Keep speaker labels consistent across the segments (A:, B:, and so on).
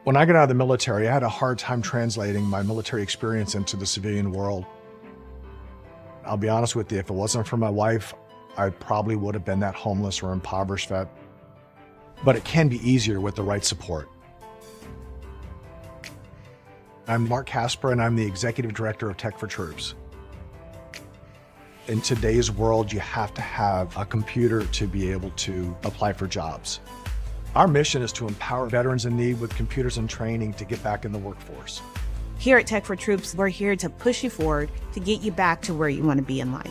A: When I got out of the military, I had a hard time translating my military experience into the civilian world. I'll be honest with you, if it wasn't for my wife, I probably would have been that homeless or impoverished vet. But it can be easier with the right support. I'm Mark Casper, and I'm the Executive Director of Tech4Troops. In today's world, you have to have a computer to be able to apply for jobs. Our mission is to empower veterans in need with computers and training to get back in the workforce.
B: Here at Tech4Troops, we're here to push you forward to get you back to where you want to be in life.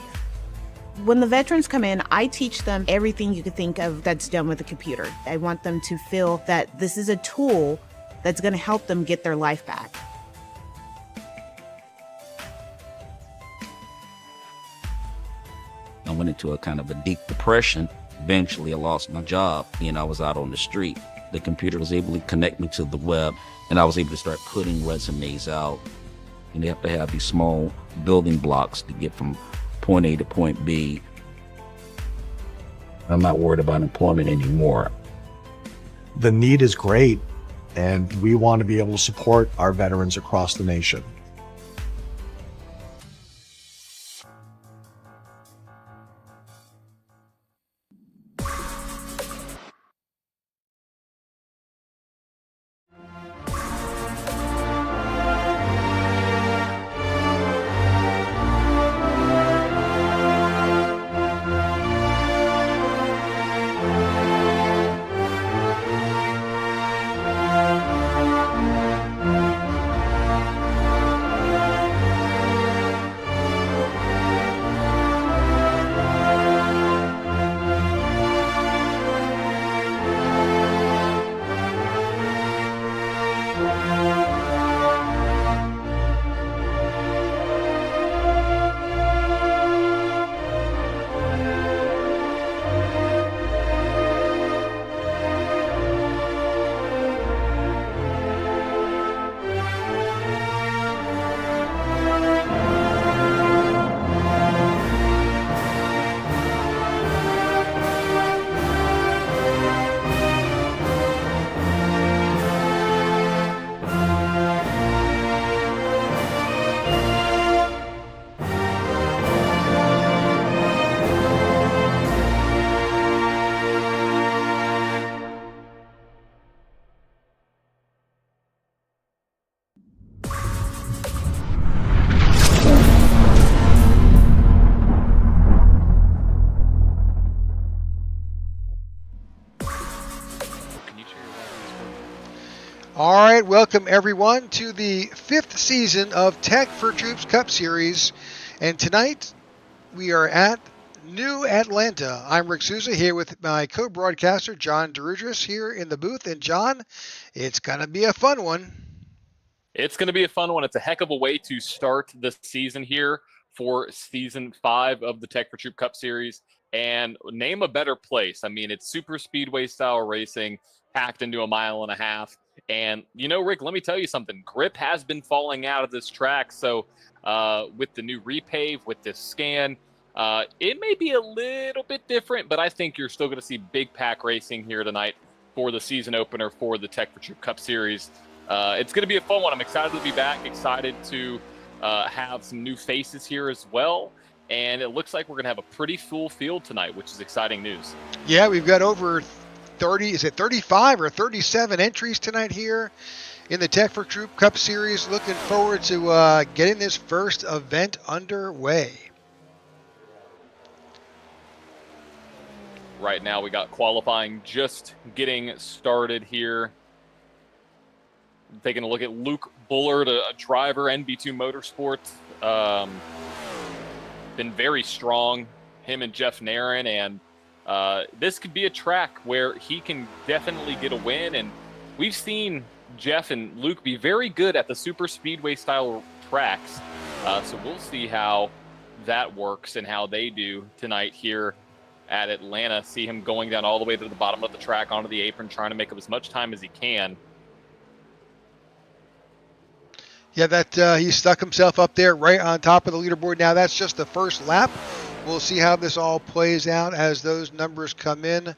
B: When the veterans come in, I teach them everything you could think of that's done with a computer. I want them to feel that this is a tool that's going to help them get their life back.
C: I went into a kind of a deep depression. Eventually, I lost my job and I was out on the street. The computer was able to connect me to the web, and I was able to start putting resumes out. And you have to have these small building blocks to get from point A to point B. I'm not worried about employment anymore.
A: The need is great, and we want to be able to support our veterans across the nation.
D: All right, welcome everyone to the 5th season of Tech4Troops Cup Series. And tonight we are at New Atlanta. I'm Rick Souza here with my co-broadcaster, John DeRudris, here in the booth. And John, it's going to be a fun one.
E: It's going to be a fun one. It's a heck of a way to start the season here for Season 5 of the Tech4Troops Cup Series. And name a better place. I mean, it's super speedway style racing packed into a mile and a half. And, you know, Rick, let me tell you something. Grip has been falling out of this track. So with the new repave, with this scan, it may be a little bit different, but I think you're still going to see big pack racing here tonight for the season opener for the Tech4Troops Cup Series. It's going to be a fun one. I'm excited to be back, excited to have some new faces here as well. And it looks like we're going to have a pretty full field tonight, which is exciting news.
D: Yeah, we've got over 35 or 37 entries tonight here in the Tech4Troops Cup Series. Looking forward to getting this first event underway.
E: Right now we got qualifying just getting started here. Taking a look at Luke Bullard, a driver, NB2 Motorsports. Been very strong, him and Jeff Nairn, and this could be a track where he can definitely get a win. And we've seen Jeff and Luke be very good at the super speedway style tracks. So we'll see how that works and how they do tonight here at Atlanta. See him going down all the way to the bottom of the track onto the apron, trying to make up as much time as he can.
D: Yeah, that he stuck himself up there right on top of the leaderboard. Now that's just the first lap. We'll see how this all plays out as those numbers come in.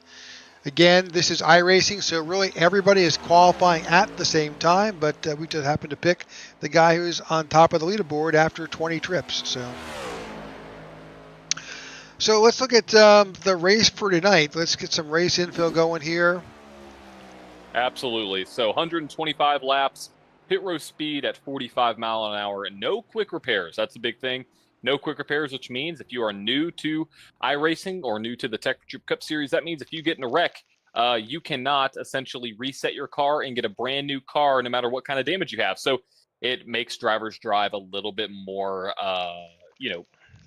D: Again, this is iRacing, so really everybody is qualifying at the same time, but we just happened to pick the guy who's on top of the leaderboard after 20 trips. So let's look at the race for tonight. Let's get some race info going here.
E: Absolutely. So 125 laps, pit row speed at 45 mile an hour, and no quick repairs. That's a big thing. No quick repairs, which means if you are new to iRacing or new to the Tech4Troops Cup Series, that means if you get in a wreck, you cannot essentially reset your car and get a brand new car no matter what kind of damage you have. So it makes drivers drive a little bit more,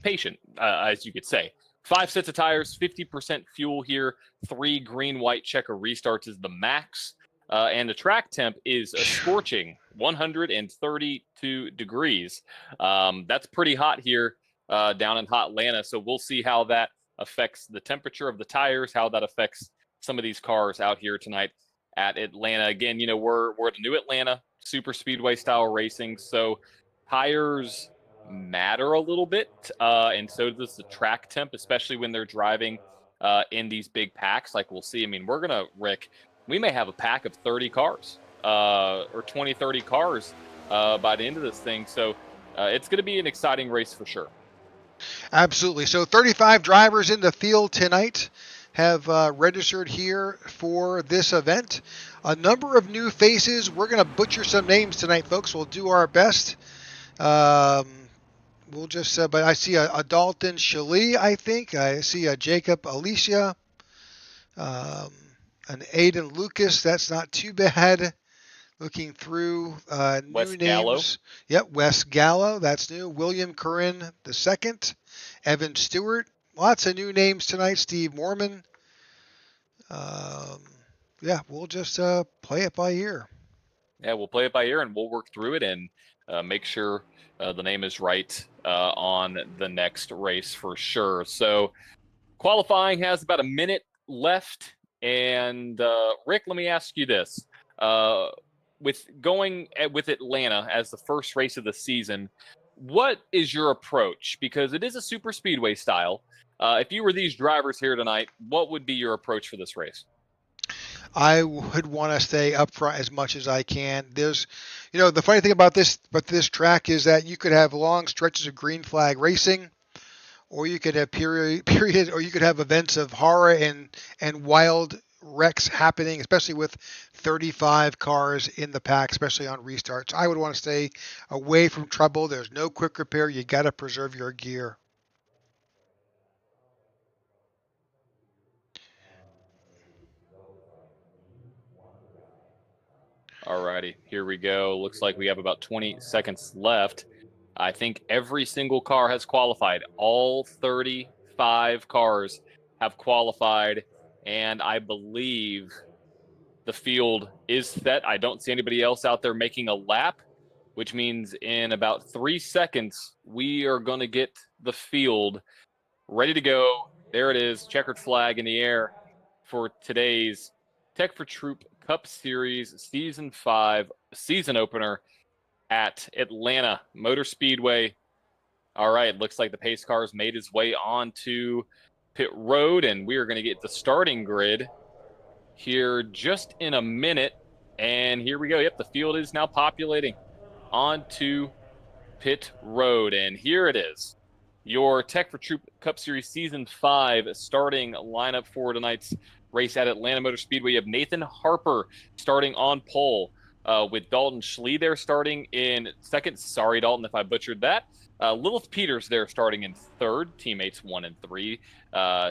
E: patient, as you could say. 5 sets of tires, 50% fuel here, 3 green, white checker restarts is the max. And the track temp is a scorching 132 degrees. That's pretty hot here down in hot Atlanta. So we'll see how that affects the temperature of the tires, how that affects some of these cars out here tonight at Atlanta. Again, we're at a new Atlanta super speedway style racing. So tires matter a little bit. And so does the track temp, especially when they're driving in these big packs. Like we'll see. I mean, Rick, we may have a pack of 30 cars or 20, 30 cars by the end of this thing. So it's going to be an exciting race for sure.
D: Absolutely. So 35 drivers in the field tonight have registered here for this event. A number of new faces. We're going to butcher some names tonight, folks. We'll do our best. But I see a Dalton Shalee, I think. I see a Jacob Alicia. An Aiden Lucas, that's not too bad. Looking through new
E: Wes
D: names.
E: Gallo.
D: Yep, Wes Gallo, that's new. William Curran II. Evan Stewart. Lots of new names tonight. Steve Mormon. We'll just play it by ear.
E: Yeah, we'll play it by ear and we'll work through it and make sure the name is right on the next race for sure. So qualifying has about a minute left. And Rick, let me ask you this. With going with Atlanta as the first race of the season, what is your approach? Because it is a super speedway style. If you were these drivers here tonight, what would be your approach for this race?
D: I would want to stay up front as much as I can. There's, the funny thing about this track is that you could have long stretches of green flag racing, or you could have periods, or you could have events of horror and wild wrecks happening, especially with 35 cars in the pack, especially on restarts. I would want to stay away from trouble. There's no quick repair. You got to preserve your gear.
E: Alrighty, here we go. Looks like we have about 20 seconds left. I think every single car has qualified. All 35 cars have qualified, and I believe the field is set. I don't see anybody else out there making a lap, which means in about 3 seconds, we are going to get the field ready to go. There it is, checkered flag in the air for today's Tech4Troops Cup Series Season 5 season opener at Atlanta Motor Speedway. All right, looks like the pace car's made his way onto pit road, and we are going to get the starting grid here just in a minute. And here we go. Yep, the field is now populating onto pit road, and here it is. Your Tech4Troops Cup Series Season 5 starting lineup for tonight's race at Atlanta Motor Speedway. You have Nathan Harper starting on pole with Dalton Shalee there starting in second. Sorry, Dalton, if I butchered that. Lilith Peters there starting in third. Teammates 1 and 3.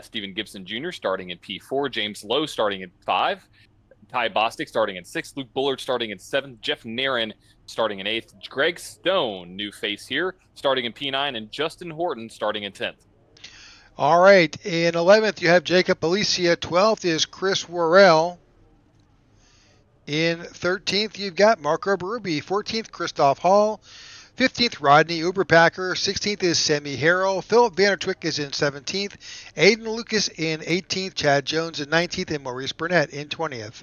E: Stephen Gibson Jr. starting in P4. James Lowe starting in 5. Ty Bostic starting in 6th. Luke Bullard starting in 7th. Jeff Narin starting in 8th. Greg Stone, new face here, starting in P9. And Justin Horton starting in 10th.
D: All right, in 11th, you have Jacob Alicia. 12th is Chris Worrell. In 13th, you've got Marco Berube. 14th, Christoph Hall. 15th, Rodney Uberpacker. 16th is Sammy Harrell. Philip Vandertwick is in 17th. Aiden Lucas in 18th. Chad Jones in 19th. And Maurice Burnett in 20th.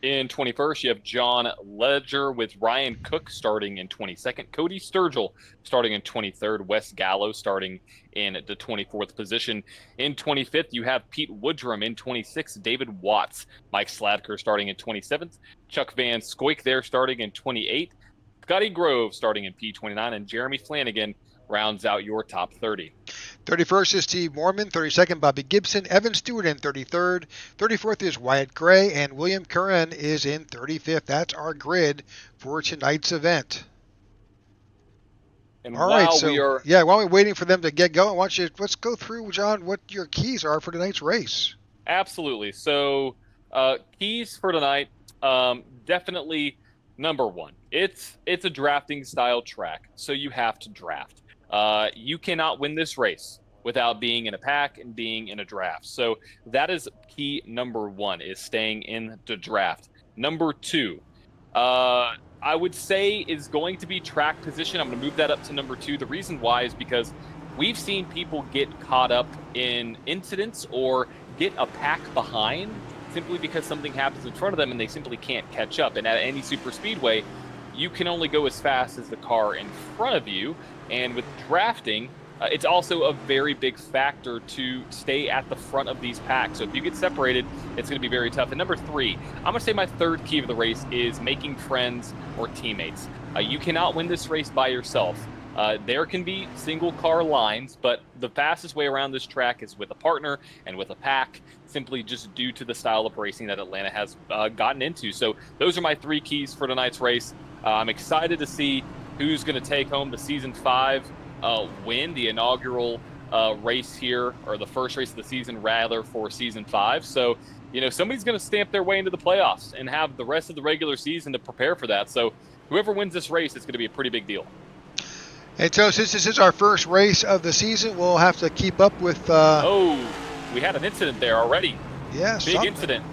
E: In 21st, you have John Ledger with Ryan Cook starting in 22nd. Cody Sturgill starting in 23rd. Wes Gallo starting in the 24th position. In 25th, you have Pete Woodrum. In 26th, David Watts. Mike Sladker starting in 27th. Chuck Van Scoik there starting in 28th. Scotty Grove starting in P29. And Jeremy Flanagan rounds out your top 30.
D: 31st is Steve Mormon. 32nd, Bobby Gibson. Evan Stewart in 33rd. 34th is Wyatt Gray. And William Curran is in 35th. That's our grid for tonight's event.
E: And
D: All
E: while
D: right, so
E: we are
D: while we're waiting for them to get going, let's go through, John, what your keys are for tonight's race.
E: absolutely so keys for tonight, definitely number one. It's a drafting style track, so you have to draft. You cannot win this race without being in a pack and being in a draft. So that is key number one, is staying in the draft. Number two, I would say is going to be track position. I'm going to move that up to number two. The reason why is because we've seen people get caught up in incidents or get a pack behind simply because something happens in front of them and they simply can't catch up. And at any super speedway, you can only go as fast as the car in front of you. And with drafting, it's also a very big factor to stay at the front of these packs. So if you get separated, it's going to be very tough. And number three, I'm going to say my third key of the race is making friends or teammates. You cannot win this race by yourself. There can be single car lines, but the fastest way around this track is with a partner and with a pack, simply just due to the style of racing that Atlanta has gotten into. So those are my three keys for tonight's race. I'm excited to see who's going to take home the Season 5 win, the inaugural race here, or the first race of the season, rather, for Season 5. So, somebody's going to stamp their way into the playoffs and have the rest of the regular season to prepare for that. So whoever wins this race, it's going to be a pretty big deal.
D: And so since this is our first race of the season, we'll have to keep up with...
E: Oh, we had an incident there already.
D: Yeah,
E: Big incident.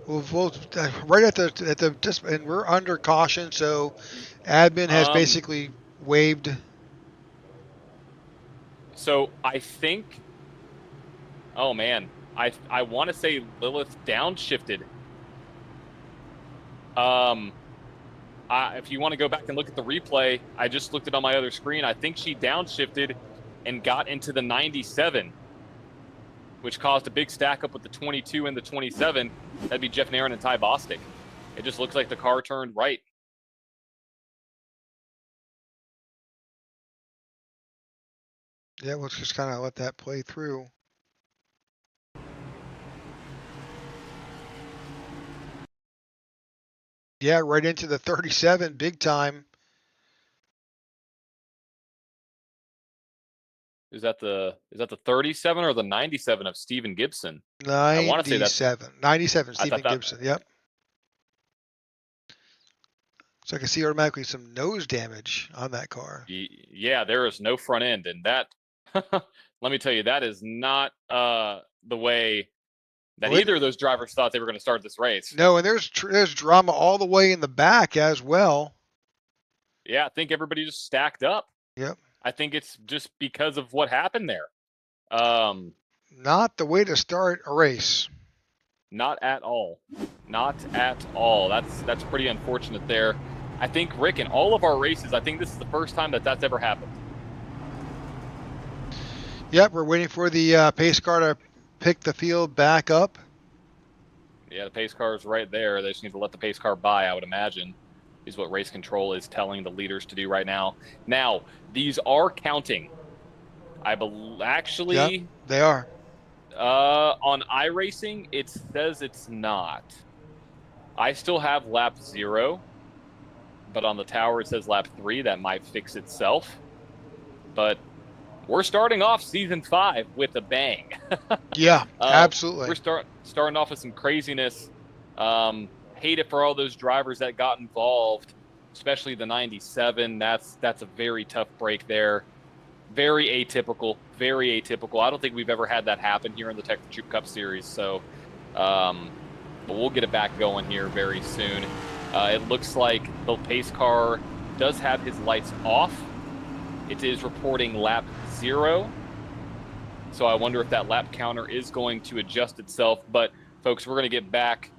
D: We'll right at the just, and we're under caution, so admin has basically waived.
E: So I think, oh man, I want to say Lilith downshifted. If you want to go back and look at the replay, I just looked it on my other screen. I think she downshifted and got into the 97, which caused a big stack up with the 22 and the 27. That'd be Jeff Nairn and Ty Bostic. It just looks like the car turned right.
D: Yeah, let's just kind of let that play through. Yeah, right into the 37, big time.
E: Is that the 37 or the 97 of Steven Gibson?
D: 97.
E: I want to say that's
D: 97, Stephen
E: that.
D: Gibson. Yep. So I can see automatically some nose damage on that car.
E: Yeah, there is no front end, and that, let me tell you, that is not the way that either of those drivers thought they were going to start this race.
D: No, and there's drama all the way in the back as well.
E: Yeah, I think everybody just stacked up.
D: Yep.
E: I think it's just because of what happened there.
D: Not the way to start a race.
E: Not at all. Not at all. That's pretty unfortunate there. I think, Rick, in all of our races, I think this is the first time that's ever happened.
D: Yep, we're waiting for the pace car to pick the field back up.
E: Yeah, the pace car is right there. They just need to let the pace car by, I would imagine, is what race control is telling the leaders to do right now. Now, these are counting. I believe, actually...
D: Yep, they are.
E: On iRacing, it says it's not. I still have lap 0, but on the tower it says lap 3. That might fix itself. But we're starting off Season 5 with a bang.
D: Yeah, absolutely.
E: We're starting off with some craziness. Hate it for all those drivers that got involved, especially the 97. That's a very tough break there. Very atypical. Very atypical. I don't think we've ever had that happen here in the Tech4Troops Cup Series. So, but we'll get it back going here very soon. It looks like the pace car does have his lights off. It is reporting lap 0. So I wonder if that lap counter is going to adjust itself. But folks, we're going to get back.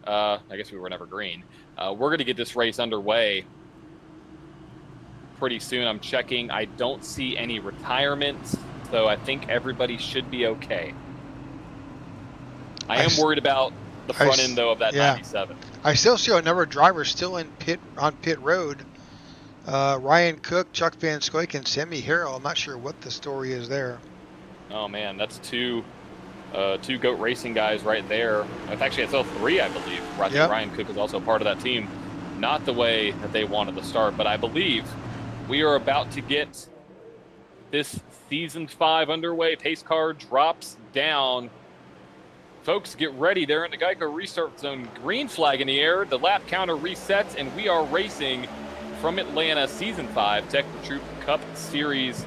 E: I guess we were never green. We're going to get this race underway pretty soon. I'm checking. I don't see any retirements, so I think everybody should be okay. I am worried about the front end, though, of that 97.
D: I still see a number of drivers still in on pit road. Ryan Cook, Chuck Van Scoyk, and Sammy Harrell. I'm not sure what the story is there.
E: Oh, man, that's two GOAT Racing guys right there. Actually, it's all three, I believe. I think Ryan Cook is also part of that team. Not the way that they wanted to start, but I believe we are about to get this Season 5 underway. Pace car drops down. Folks, get ready. They're in the Geico restart zone. Green flag in the air. The lap counter resets, and we are racing from Atlanta, Season 5, Tech4Troops Cup Series,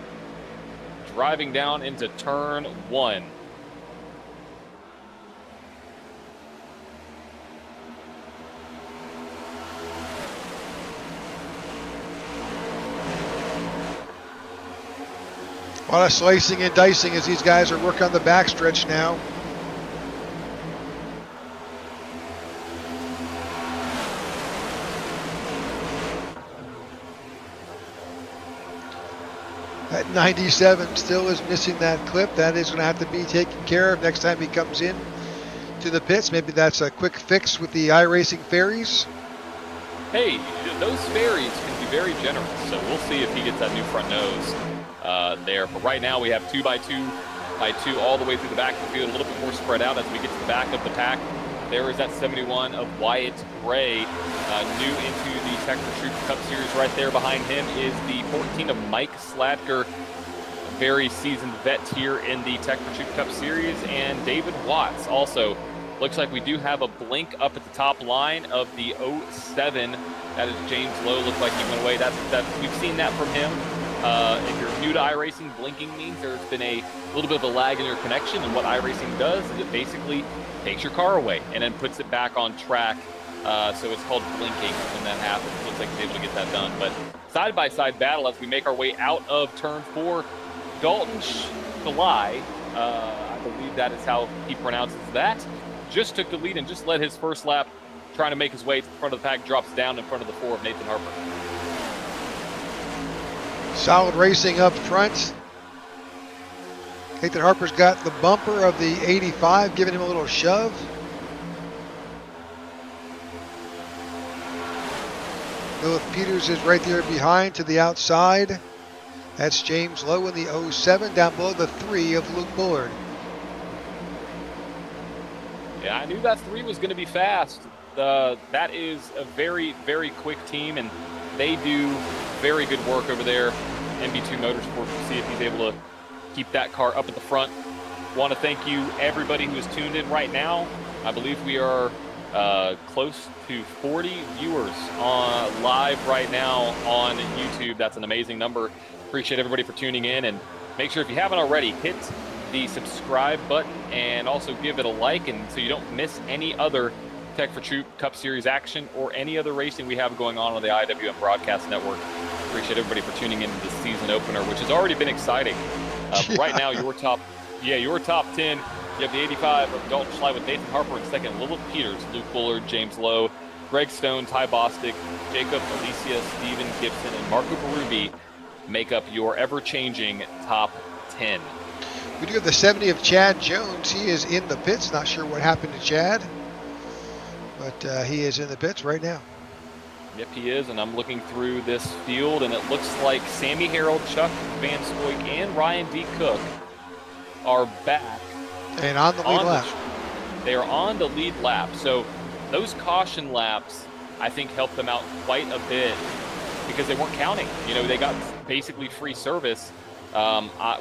E: driving down into Turn 1.
D: A lot of slicing and dicing as these guys are working on the backstretch now. That 97 still is missing that clip. That is going to have to be taken care of next time he comes in to the pits. Maybe that's a quick fix with the iRacing ferries.
E: Hey, those ferries can be very generous, so we'll see if he gets that new front nose there. But right now we have 2x2 all the way through the back of the field, a little bit more spread out as we get to the back of the pack. There is that 71 of Wyatt Gray, new into the Tech4Troops Cup Series. Right there behind him is the 14 of Mike Slatker, very seasoned vet here in the Tech4Troops Cup Series. And David Watts also. Looks like we do have a blink up at the top line of the 07. That is James Lowe. Looks like he went away. We've seen that from him. If you're new to iRacing, blinking means there's been a little bit of a lag in your connection. And what iRacing does is it basically takes your car away and then puts it back on track. So it's called blinking when that happens. Looks like he's able to get that done. But side-by-side battle as we make our way out of Turn 4. Dalton Schley, I believe that is how he pronounces that, just took the lead and just led his first lap, trying to make his way to the front of the pack, drops down in front of the 4 of Nathan Harper.
D: Solid racing up front. Nathan Harper's got the bumper of the 85, giving him a little shove. Lilith Peters is right there behind to the outside. That's James Lowe in the 07, down below the 3 of Luke Bullard.
E: Yeah, I knew that 3 was going to be fast. That is a very, very quick team, and they do very good work over there. MB2 Motorsports, we'll see if he's able to keep that car up at the front. Want to thank you, everybody who is tuned in right now. I believe we are close to 40 viewers on live right now on YouTube. That's an amazing number. Appreciate everybody for tuning in, and make sure if you haven't already, hit the subscribe button and also give it a like, and so you don't miss any other Tech4Troops Cup Series action or any other racing we have going on the IWM Broadcast Network. Appreciate everybody for tuning in to the season opener, which has already been exciting. Right now, your top 10, you have the 85 of Dalton Schley with Nathan Harper in second, Lilith Peters, Luke Bullard, James Lowe, Greg Stone, Ty Bostic, Jacob, Alicia, Steven Gibson, and Marco Berube make up your ever-changing top 10.
D: We do have the 70 of Chad Jones. He is in the pits. Not sure what happened to Chad, but he is in the pits right now.
E: Yep, he is, and I'm looking through this field, and it looks like Sammy Harrell, Chuck Van Scoyk, and Ryan D. Cook are back.
D: And on the lead lap.
E: They are on the lead lap. So those caution laps, I think, helped them out quite a bit because they weren't counting. You know, they got basically free service,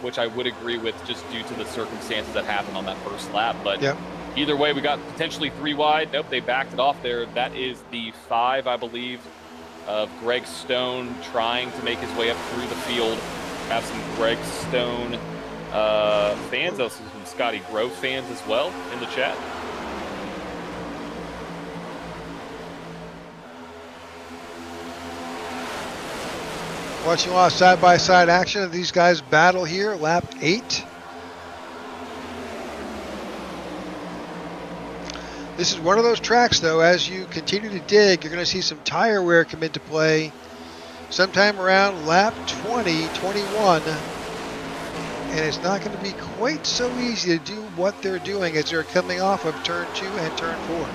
E: which I would agree with just due to the circumstances that happened on that first lap. But either way, we got potentially 3 wide. Nope, they backed it off there. That is the 5, I believe, of Greg Stone trying to make his way up through the field. Have some Greg Stone fans, also some Scotty Grove fans as well in the chat.
D: Watching a lot of side-by-side action of these guys battle here. Lap 8 This is one of those tracks, though, as you continue to dig, you're going to see some tire wear come into play sometime around lap 20, 21. And it's not going to be quite so easy to do what they're doing as they're coming off of turn 2 and turn 4.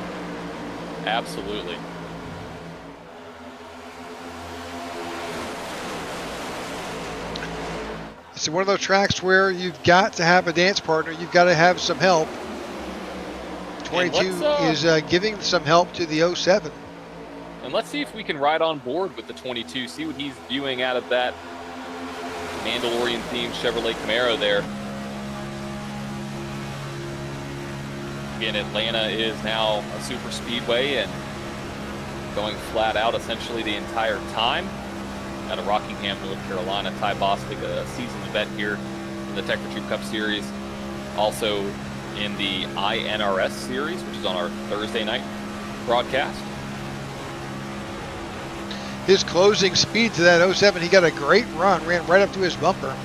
E: Absolutely.
D: It's one of those tracks where you've got to have a dance partner. You've got to have some help. 22 is giving some help to the 07.
E: And let's see if we can ride on board with the 22, see what he's viewing out of that Mandalorian-themed Chevrolet Camaro there. Again, Atlanta is now a super speedway and going flat out essentially the entire time. Out of Rockingham, North Carolina, Ty Bostic, a seasoned vet here in the Tech4Troops Cup Series. Also in the INRS Series, which is on our Thursday night broadcast.
D: His closing speed to that 07, he got a great run, ran right up to his bumper.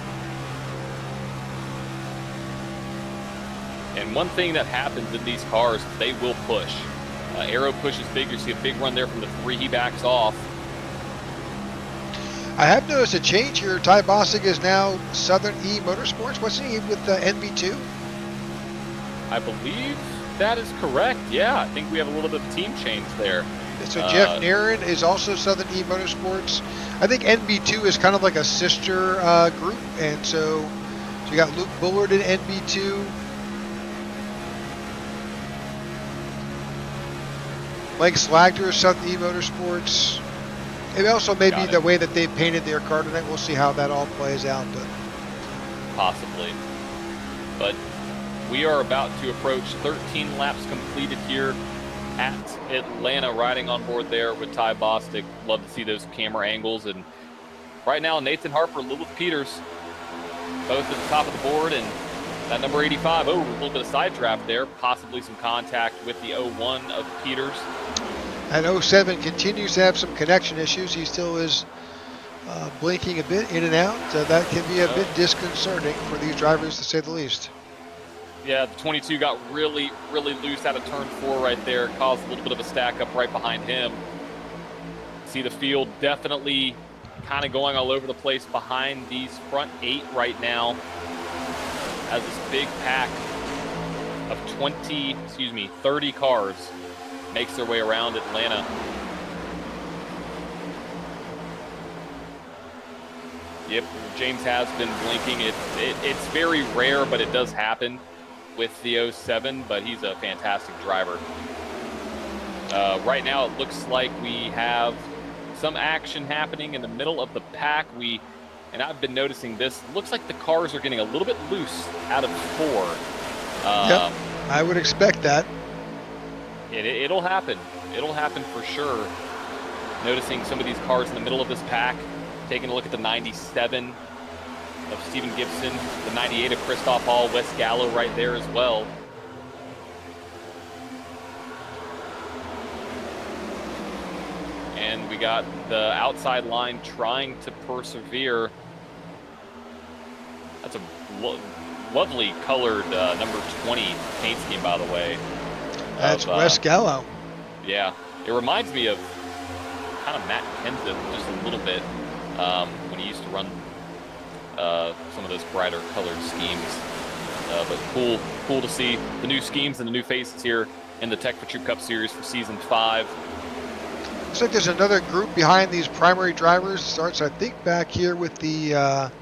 E: And one thing that happens in these cars, they will push. Aero pushes big. You see a big run there from the 3. He backs off.
D: I have noticed a change here. Ty Bostic is now Southern E Motorsports. What's he with NB2?
E: I believe that is correct. Yeah, I think we have a little bit of team change there.
D: So Jeff Nairn is also Southern E Motorsports. I think NB2 is kind of like a sister group, and so you got Luke Bullard in NB2. Mike Slagter is Southern E Motorsports. It also may be the way that they painted their car tonight. We'll see how that all plays out. But
E: possibly. But we are about to approach 13 laps completed here at Atlanta, riding on board there with Ty Bostic. Love to see those camera angles. And right now, Nathan Harper, Lilith Peters, both at the top of the board. And that number 85, a little bit of side draft there. Possibly some contact with the 01 of Peters.
D: And 07 continues to have some connection issues. He still is blinking a bit in and out. That can be a bit disconcerting for these drivers, to say the least.
E: Yeah, the 22 got really, really loose out of turn 4 right there. Caused a little bit of a stack up right behind him. See the field definitely kind of going all over the place behind these front 8 right now. As this big pack of 30 cars makes their way around Atlanta. Yep, James has been blinking. It's very rare, but it does happen with the 07, but he's a fantastic driver. Right now, it looks like we have some action happening in the middle of the pack. And I've been noticing this. Looks like the cars are getting a little bit loose out of 4.
D: Yep, I would expect that.
E: It'll happen. It'll happen for sure. Noticing some of these cars in the middle of this pack. Taking a look at the 97 of Stephen Gibson, the 98 of Christoph Hall, Wes Gallo right there as well. And we got the outside line trying to persevere. That's a lovely colored number 20 paint scheme, by the way.
D: That's Wes Gallo.
E: Yeah, it reminds me of kind of Matt Kenseth just a little bit when he used to run some of those brighter colored schemes. But cool to see the new schemes and the new faces here in the Tech4Troops Cup Series for Season 5.
D: Looks like there's another group behind these primary drivers. Starts, I think, back here with the is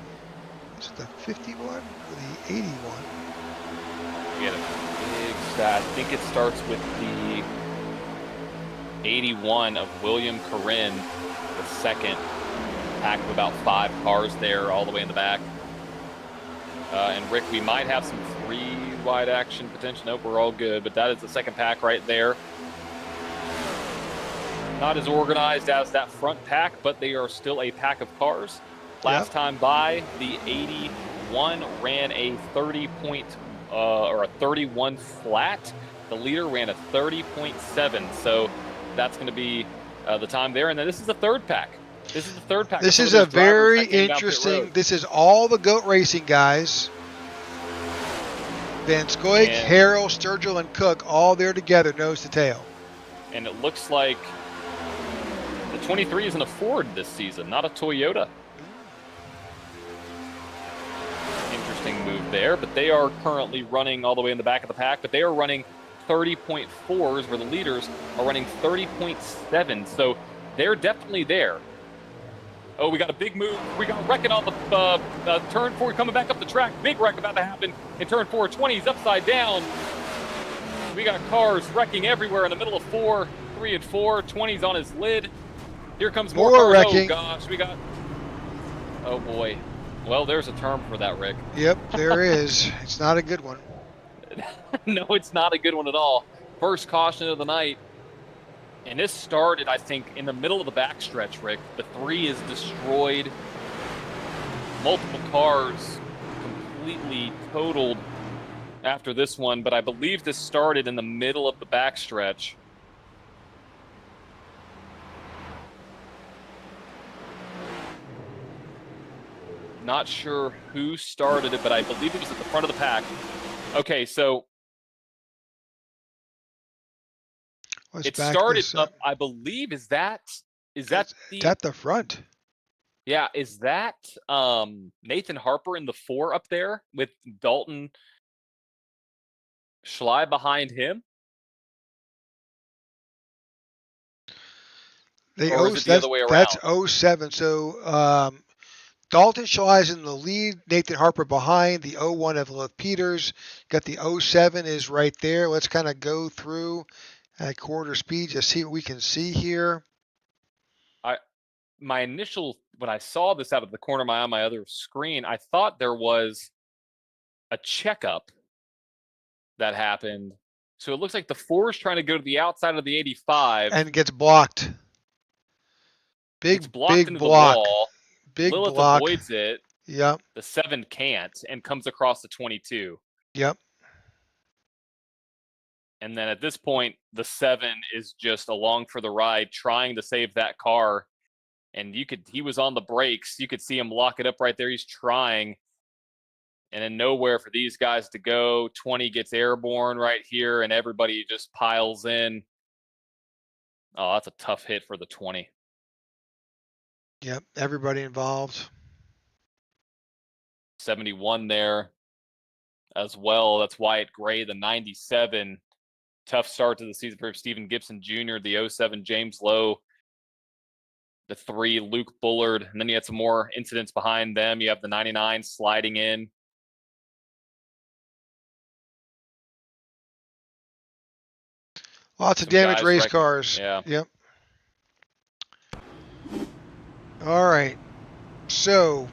D: it the 51 or the 81?
E: We had a big stat. I think it starts with the 81 of William Corinne, the second. Pack of about 5 cars there, all the way in the back. And Rick, we might have some 3 wide action potential. Nope, we're all good. But that is the second pack right there. Not as organized as that front pack, but they are still a pack of cars. Last time by, the 81 ran a 31 flat. The leader ran a 30.7. So that's going to be the time there. And then this is the third pack. This is the third pack.
D: This is a very interesting. This is all the GOAT Racing guys. Van Scoik,
E: And-
D: Harrell, Sturgill, and Cook all there together, nose to tail.
E: And it looks like the 23 is a Ford this season, not a Toyota. Interesting move there, but they are currently running all the way in the back of the pack, but they are running 30.4s where the leaders are running 30.7. So they're definitely there. Oh, we got a big move. We got wrecking on the turn 4 coming back up the track. Big wreck about to happen in turn 4. 20's upside down. We got cars wrecking everywhere in the middle of 4, 3, and 4. 20's on his lid. Here comes more cars.
D: wrecking.
E: Oh, gosh. We got... Oh, boy. Well, there's a term for that, Rick.
D: Yep, there is. It's not a good one.
E: No, it's not a good one at all. First caution of the night. And this started, I think, in the middle of the backstretch, Rick. The 3 is destroyed. Multiple cars completely totaled after this one, but I believe this started in the middle of the backstretch. Not sure who started it, but I believe it was at the front of the pack. Okay, so
D: Let's
E: it
D: back
E: started
D: this
E: up, I believe, is that
D: It's at the front.
E: yeah, is that Nathan Harper in the 4 up there with Dalton Schley behind him? Or is it the other way
D: That's
E: around?
D: 07. So Dalton Schley's in the lead. Nathan Harper behind. The 01 of Lilith Peters. Got the 07 is right there. Let's kind of go through at quarter speed, just see what we can see here.
E: My initial, when I saw this out of the corner of my eye on my other screen, I thought there was a checkup that happened. So it looks like the 4 is trying to go to the outside of the 85.
D: And gets blocked.
E: It's blocked
D: Big
E: into
D: block.
E: the wall.
D: Big
E: Lilith
D: block.
E: avoids it.
D: Yep.
E: The 7 can't and comes across the 22.
D: Yep.
E: And then at this point, the 7 is just along for the ride, trying to save that car. And he was on the brakes. You could see him lock it up right there. He's trying. And then nowhere for these guys to go. 20 gets airborne right here, and everybody just piles in. Oh, that's a tough hit for the 20.
D: Yep. Everybody involved.
E: 71 there as well. That's Wyatt Gray, the 97. Tough start to the season for Stephen Gibson Jr., the 07 James Lowe, the 3 Luke Bullard, and then you had some more incidents behind them. You have the 99 sliding in.
D: Lots of
E: Some
D: damaged
E: guys
D: race
E: wrecking.
D: cars.
E: Yeah.
D: Yep. All right. So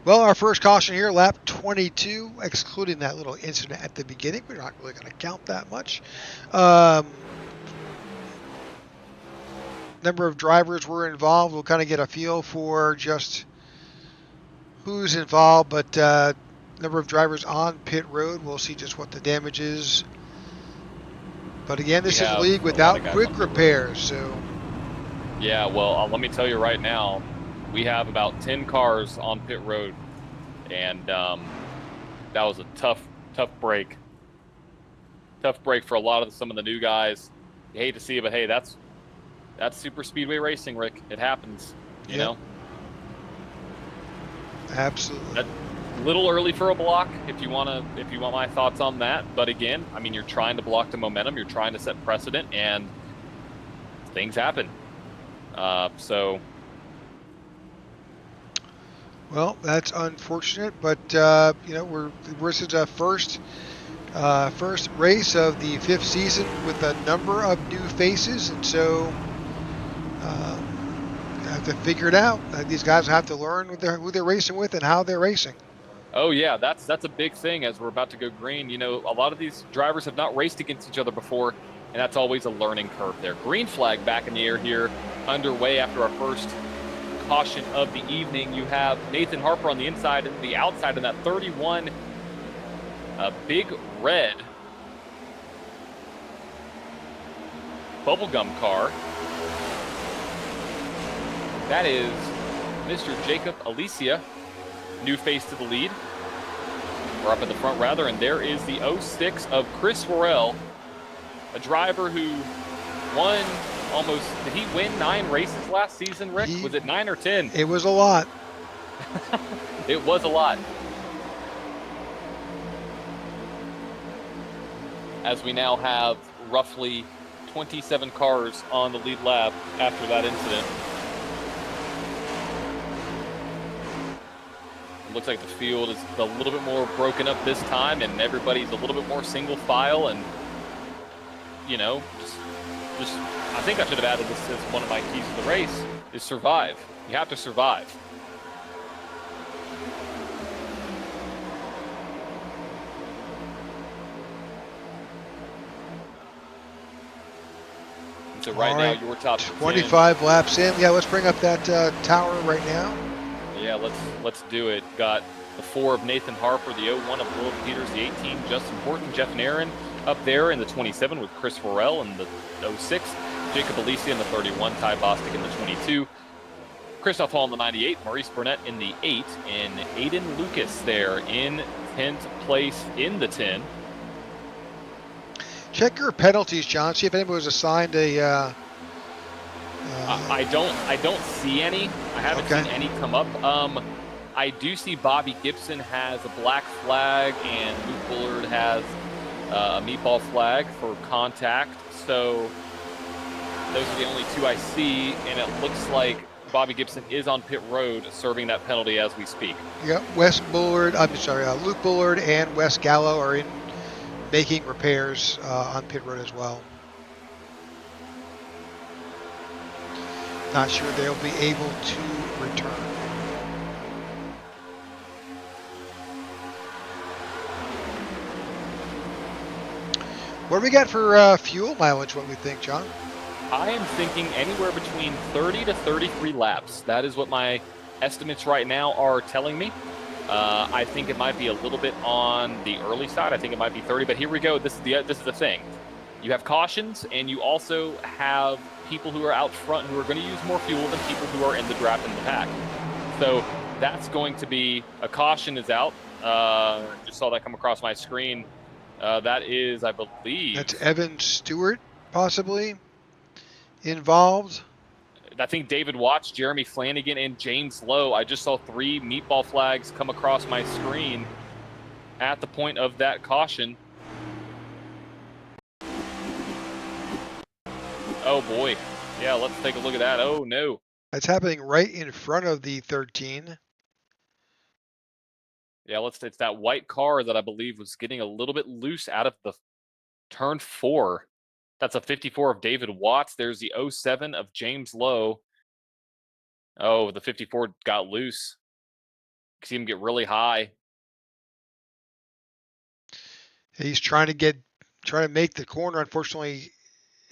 D: well, our first caution here, lap 22, excluding that little incident at the beginning. We're not really going to count that much. Number of drivers were involved. We'll kind of get a feel for just who's involved, but number of drivers on pit road, we'll see just what the damage is. But again, this is a league without quick repairs, so.
E: Yeah, well, let me tell you right now, we have about 10 cars on pit road, and that was a tough break. Tough break for some of the new guys. You hate to see it, but hey, that's super speedway racing, Rick. It happens, you know.
D: Absolutely.
E: That's a little early for a block, if you want my thoughts on that. But again, I mean, you're trying to block the momentum, you're trying to set precedent, and things happen. So.
D: Well, that's unfortunate, but you know, this is a first race of the 5th season with a number of new faces, and so have to figure it out. These guys have to learn who they're racing with and how they're racing.
E: Oh yeah, that's a big thing as we're about to go green. You know, a lot of these drivers have not raced against each other before, and that's always a learning curve there. Green flag back in the air here, underway after our first caution of the evening. You have Nathan Harper on the inside and the outside in that 31 big red bubblegum car. That is Mr. Jacob Alicia, new face to the lead. Or up at the front, rather. And there is the 06 of Chris Worrell, a driver who won almost, did he win 9 races last season, Rick? Was it 9 or 10?
D: It was a lot.
E: It was a lot. As we now have roughly 27 cars on the lead lap after that incident. It looks like the field is a little bit more broken up this time, and everybody's a little bit more single file, and you know, just I think I should have added this as one of my keys to the race, is survive. You have to survive. So right now, your top
D: 25 10. Laps in. Yeah, let's bring up that tower right now.
E: Yeah, let's do it. Got the 4 of Nathan Harper, the 01 of Will Peters, the 18 Justin Horton, Jeff Nairn up there in the 27 with Chris Worrell in the 06, Jacob Alicia in the 31, Ty Bostic in the 22, Christoph Hall in the 98, Maurice Burnett in the 8, and Aiden Lucas there in 10th place in the 10.
D: Check your penalties, John. See if anybody was assigned a.
E: I don't see any. I haven't seen any come up. I do see Bobby Gibson has a black flag and Luke Bullard has a meatball flag for contact. So those are the only 2 I see, and it looks like Bobby Gibson is on pit road serving that penalty as we speak.
D: Yep, Luke Bullard and Wes Gallo are in making repairs on pit road as well. Not sure they'll be able to return. What do we got for fuel mileage, what we think, John?
E: I am thinking anywhere between 30 to 33 laps. That is what my estimates right now are telling me. I think it might be a little bit on the early side. I think it might be 30, but here we go. This is the thing. You have cautions, and you also have people who are out front who are going to use more fuel than people who are in the draft in the pack. So that's going to be a caution is out. Just saw that come across my screen. That is, I believe,
D: that's Evan Stewart possibly involved.
E: I think David Watts, Jeremy Flanagan, and James Lowe. I just saw 3 meatball flags come across my screen at the point of that caution. Oh boy. Yeah, let's take a look at that. Oh no.
D: That's happening right in front of the 13.
E: Yeah, it's that white car that I believe was getting a little bit loose out of the turn 4. That's a 54 of David Watts. There's the 07 of James Lowe. Oh, the 54 got loose. You see him get really high.
D: He's trying to make the corner. Unfortunately,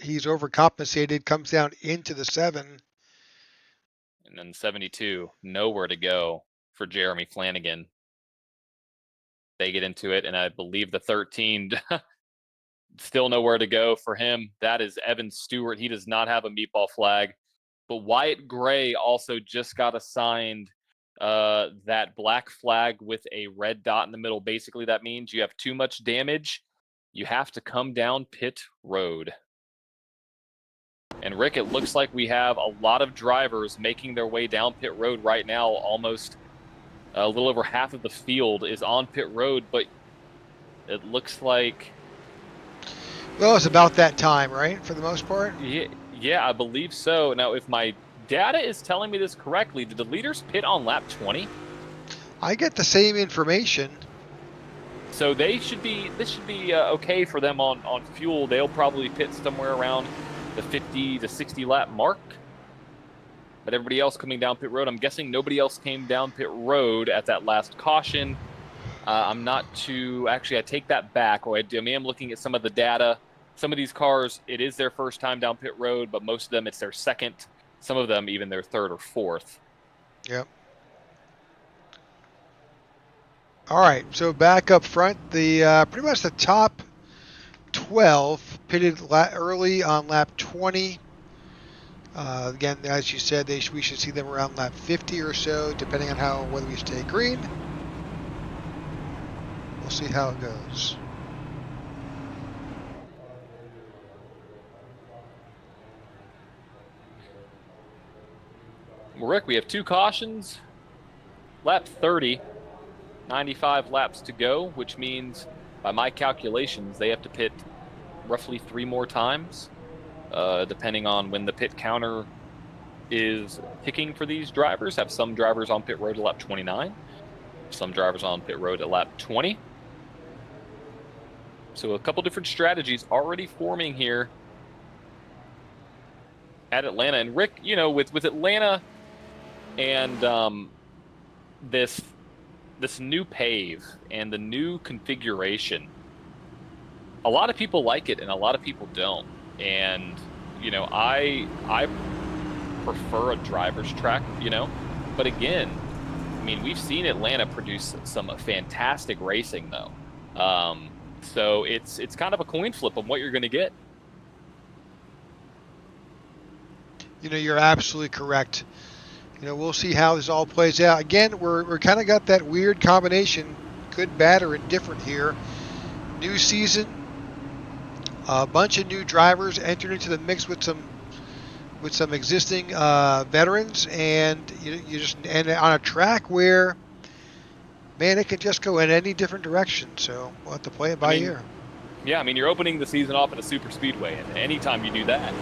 D: he's overcompensated, comes down into the 7.
E: And then 72, nowhere to go for Jeremy Flanagan. They get into it, and I believe the 13 still nowhere to go for him. That is Evan Stewart. He does not have a meatball flag. But Wyatt Gray also just got assigned that black flag with a red dot in the middle. Basically, that means you have too much damage. You have to come down pit road. And Rick, it looks like we have a lot of drivers making their way down pit road right now. Almost a little over half of the field is on pit road, but it looks like...
D: Well, it's about that time, right, for the most part?
E: Yeah, I believe so. Now, if my data is telling me this correctly, did the leaders pit on lap 20?
D: I get the same information.
E: So this should be okay for them on fuel. They'll probably pit somewhere around the 50 to 60 lap mark. But everybody else coming down pit road, I'm guessing nobody else came down pit road at that last caution. I'm not too, actually I take that back. I am looking at some of the data. Some of these cars, it is their first time down pit road, but most of them it's their second. Some of them even their third or fourth.
D: Yep. All right, so back up front, the pretty much the top 12 pitted early on lap 20. Again, as you said, we should see them around lap 50 or so, depending on whether we stay green. We'll see how it goes.
E: Well, Rick, we have 2 cautions. Lap 30, 95 laps to go, which means, by my calculations, they have to pit roughly 3 more times, depending on when the pit counter is ticking for these drivers. Have some drivers on pit road at lap 29, some drivers on pit road at lap 20. So a couple different strategies already forming here at Atlanta. And Rick, you know, with Atlanta and this new pave and the new configuration, a lot of people like it and a lot of people don't. And you know, I prefer a driver's track, you know, but again, I mean, we've seen Atlanta produce some fantastic racing though. So it's kind of a coin flip on what you're going to get.
D: You know, you're absolutely correct. You know, we'll see how this all plays out. Again, we're kind of got that weird combination, good, bad, or indifferent here. New season, a bunch of new drivers entered into the mix with some existing veterans, and and on a track where, man, it could just go in any different direction. So we'll have to play it by ear.
E: Yeah, I mean, you're opening the season off at a super speedway, and anytime you do that,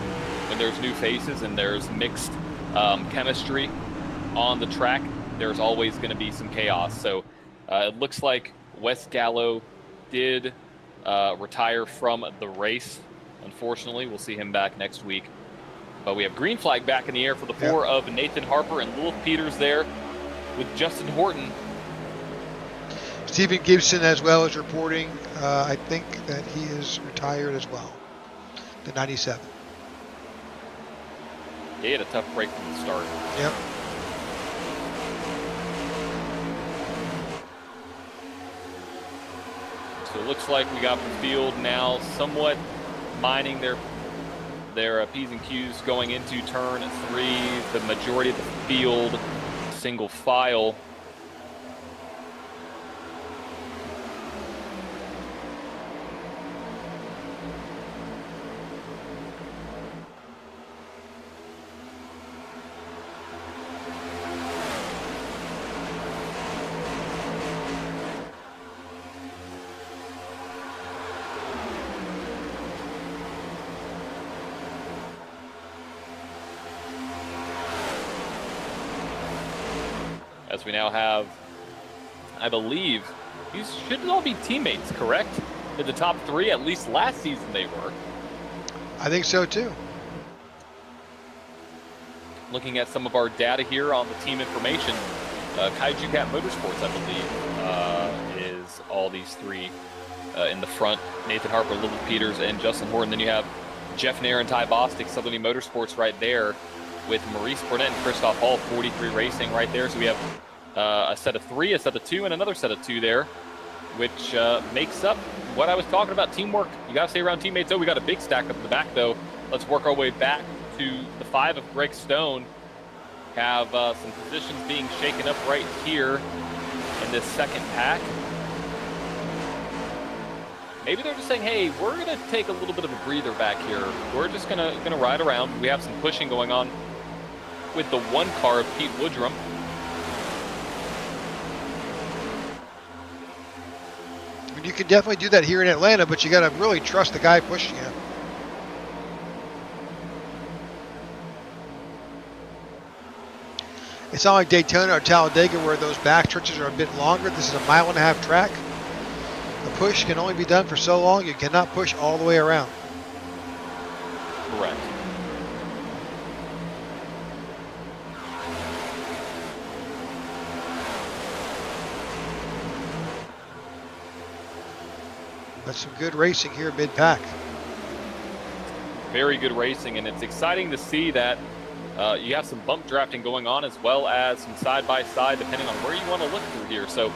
E: when there's new faces and there's mixed chemistry on the track, there's always going to be some chaos. So it looks like Wes Gallo did retire from the race. Unfortunately, we'll see him back next week. But we have green flag back in the air for the 4 of Nathan Harper and Lilith Peters there with Justin Horton.
D: Stephen Gibson as well is reporting. I think that he is retired as well. The 97.
E: He had a tough break from the start.
D: Yep.
E: So it looks like we got the field now somewhat mining their P's and Q's going into turn 3. The majority of the field single file. As we now have, I believe, these should all be teammates, correct? In the top 3, at least last season they were.
D: I think so too.
E: Looking at some of our data here on the team information, Kaiju Cat Motorsports, I believe, is all these 3 in the front. Nathan Harper, Lilith Peters, and Justin Horton. Then you have Jeff Nair and Ty Bostic, Southern Motorsports right there, with Maurice Burnett and Christoph Hall, 43 Racing right there. So we have a set of 3, a set of 2, and another set of 2 there, which makes up what I was talking about, teamwork. You got to stay around teammates. Oh, we got a big stack up in the back, though. Let's work our way back to the 5 of Greg Stone. Have some positions being shaken up right here in this second pack. Maybe they're just saying, hey, we're going to take a little bit of a breather back here. We're just going to ride around. We have some pushing going on with the 1 car of Pete Woodrum.
D: I mean, you can definitely do that here in Atlanta, but you got to really trust the guy pushing you. It's not like Daytona or Talladega where those back stretches are a bit longer. This is a 1.5 mile track. The push can only be done for so long. You cannot push all the way around.
E: Correct.
D: But some good racing here mid-pack.
E: Very good racing, and it's exciting to see that you have some bump drafting going on as well as some side-by-side, depending on where you want to look through here. So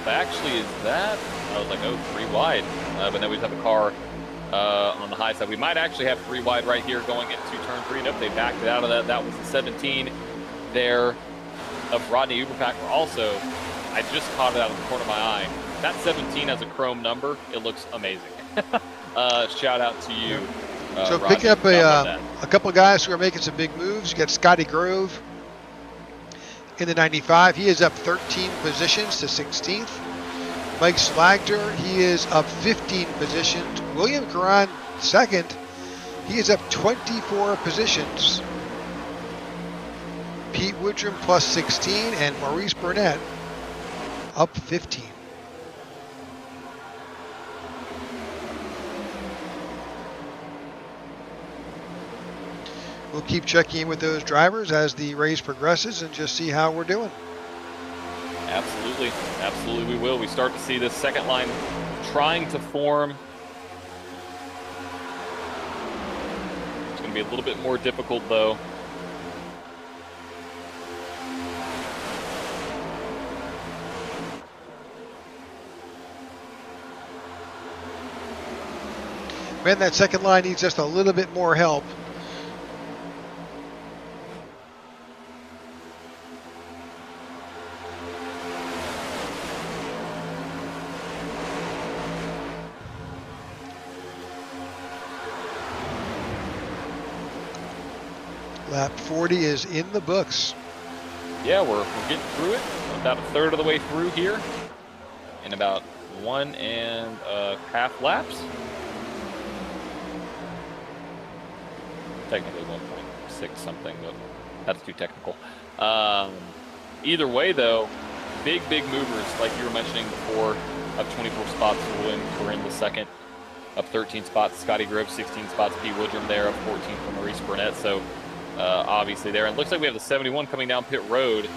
E: actually is that, I was like, oh, 3 wide. But then we have a car on the high side. We might actually have 3 wide right here going into turn 3. Nope, they backed it out of that. That was the 17 there of Rodney Uberpack. Also, I just caught it out of the corner of my eye. That 17 has a chrome number. It looks amazing. Shout out to you.
D: So
E: Rodney.
D: picking up a couple of guys who are making some big moves. You got Scotty Grove in the 95. He is up 13 positions to 16th. Mike Slagter, he is up 15 positions. William Caron, second. He is up 24 positions. Pete Woodrum plus 16, and Maurice Burnett up 15. We'll keep checking in with those drivers as the race progresses and just see how we're doing.
E: Absolutely. Absolutely we will. We start to see this second line trying to form. It's going to be a little bit more difficult, though.
D: Man, that second line needs just a little bit more help. Lap 40 is in the books.
E: Yeah, we're getting through it. About a third of the way through here. In about 1.5 laps. Technically 1.6 something, but that's too technical. Either way, though, big movers, like you were mentioning before, up 24 spots for William Corinne the second, up 13 spots, Scotty Grove, 16 spots, Pete Woodrum there, up 14 for Maurice Burnett. So obviously there. And it looks like we have the 71 coming down pit road.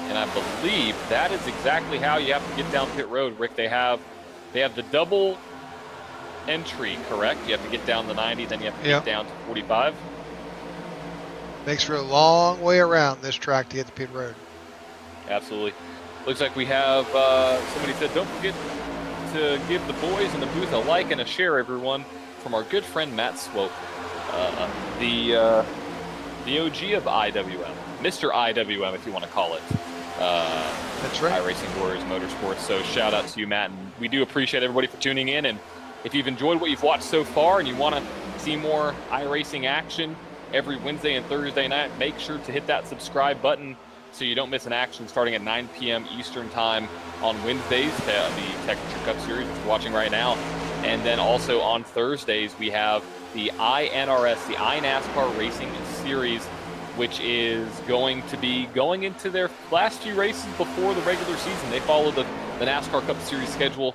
E: And I believe that is exactly how you have to get down pit road, Rick. They have the double entry, correct? You have to get down the 90, then you have to get down to 45.
D: Makes for a long way around this track to get to pit road.
E: Absolutely. Looks like we have, somebody said, don't forget to give the boys in the booth a like and a share, everyone, from our good friend Matt Swope, the OG of IWM, Mr. IWM, if you want to call it.
D: That's right.
E: iRacing Warriors Motorsports. So shout out to you, Matt. And we do appreciate everybody for tuning in. And if you've enjoyed what you've watched so far and you want to see more iRacing action every Wednesday and Thursday night, make sure to hit that subscribe button so you don't miss an action starting at 9 p.m. Eastern time on Wednesdays, the Tech4Troops Cup Series, which you're watching right now. And then also on Thursdays, we have the iNRS, the iNASCAR Racing Series, which is going to be going into their last few races before the regular season. They follow the NASCAR Cup Series schedule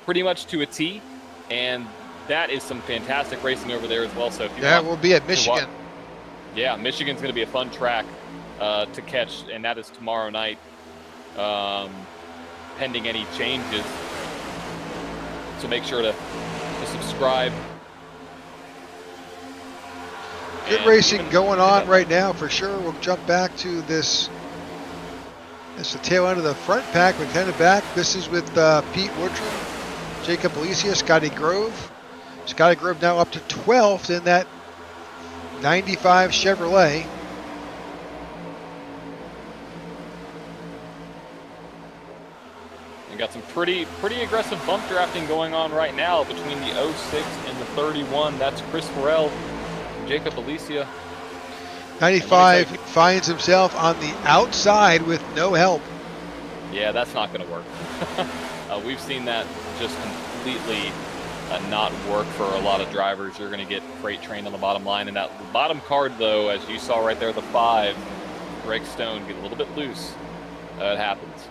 E: pretty much to a T, and that is some fantastic racing over there as well. So if you
D: we'll be at Michigan.
E: Michigan's going to be a fun track to catch, and that is tomorrow night, pending any changes. So make sure to subscribe.
D: Good racing going on right now for sure. We'll jump back to this. It's the tail end of the front pack. We're kind of back. This is with Pete Woodrum, Jacob Alicia, Scotty Grove. Scotty Grove now up to 12th in that 95 Chevrolet.
E: We got some pretty aggressive bump drafting going on right now between the 06 and the 31. That's Chris Farrell, Jacob Alicia.
D: 95 finds himself on the outside with no help.
E: Yeah, that's not going to work. We've seen that just completely not work for a lot of drivers. You're going to get freight trained on the bottom line. And that bottom card, though, as you saw right there, the 5, Greg Stone, get a little bit loose. It happens.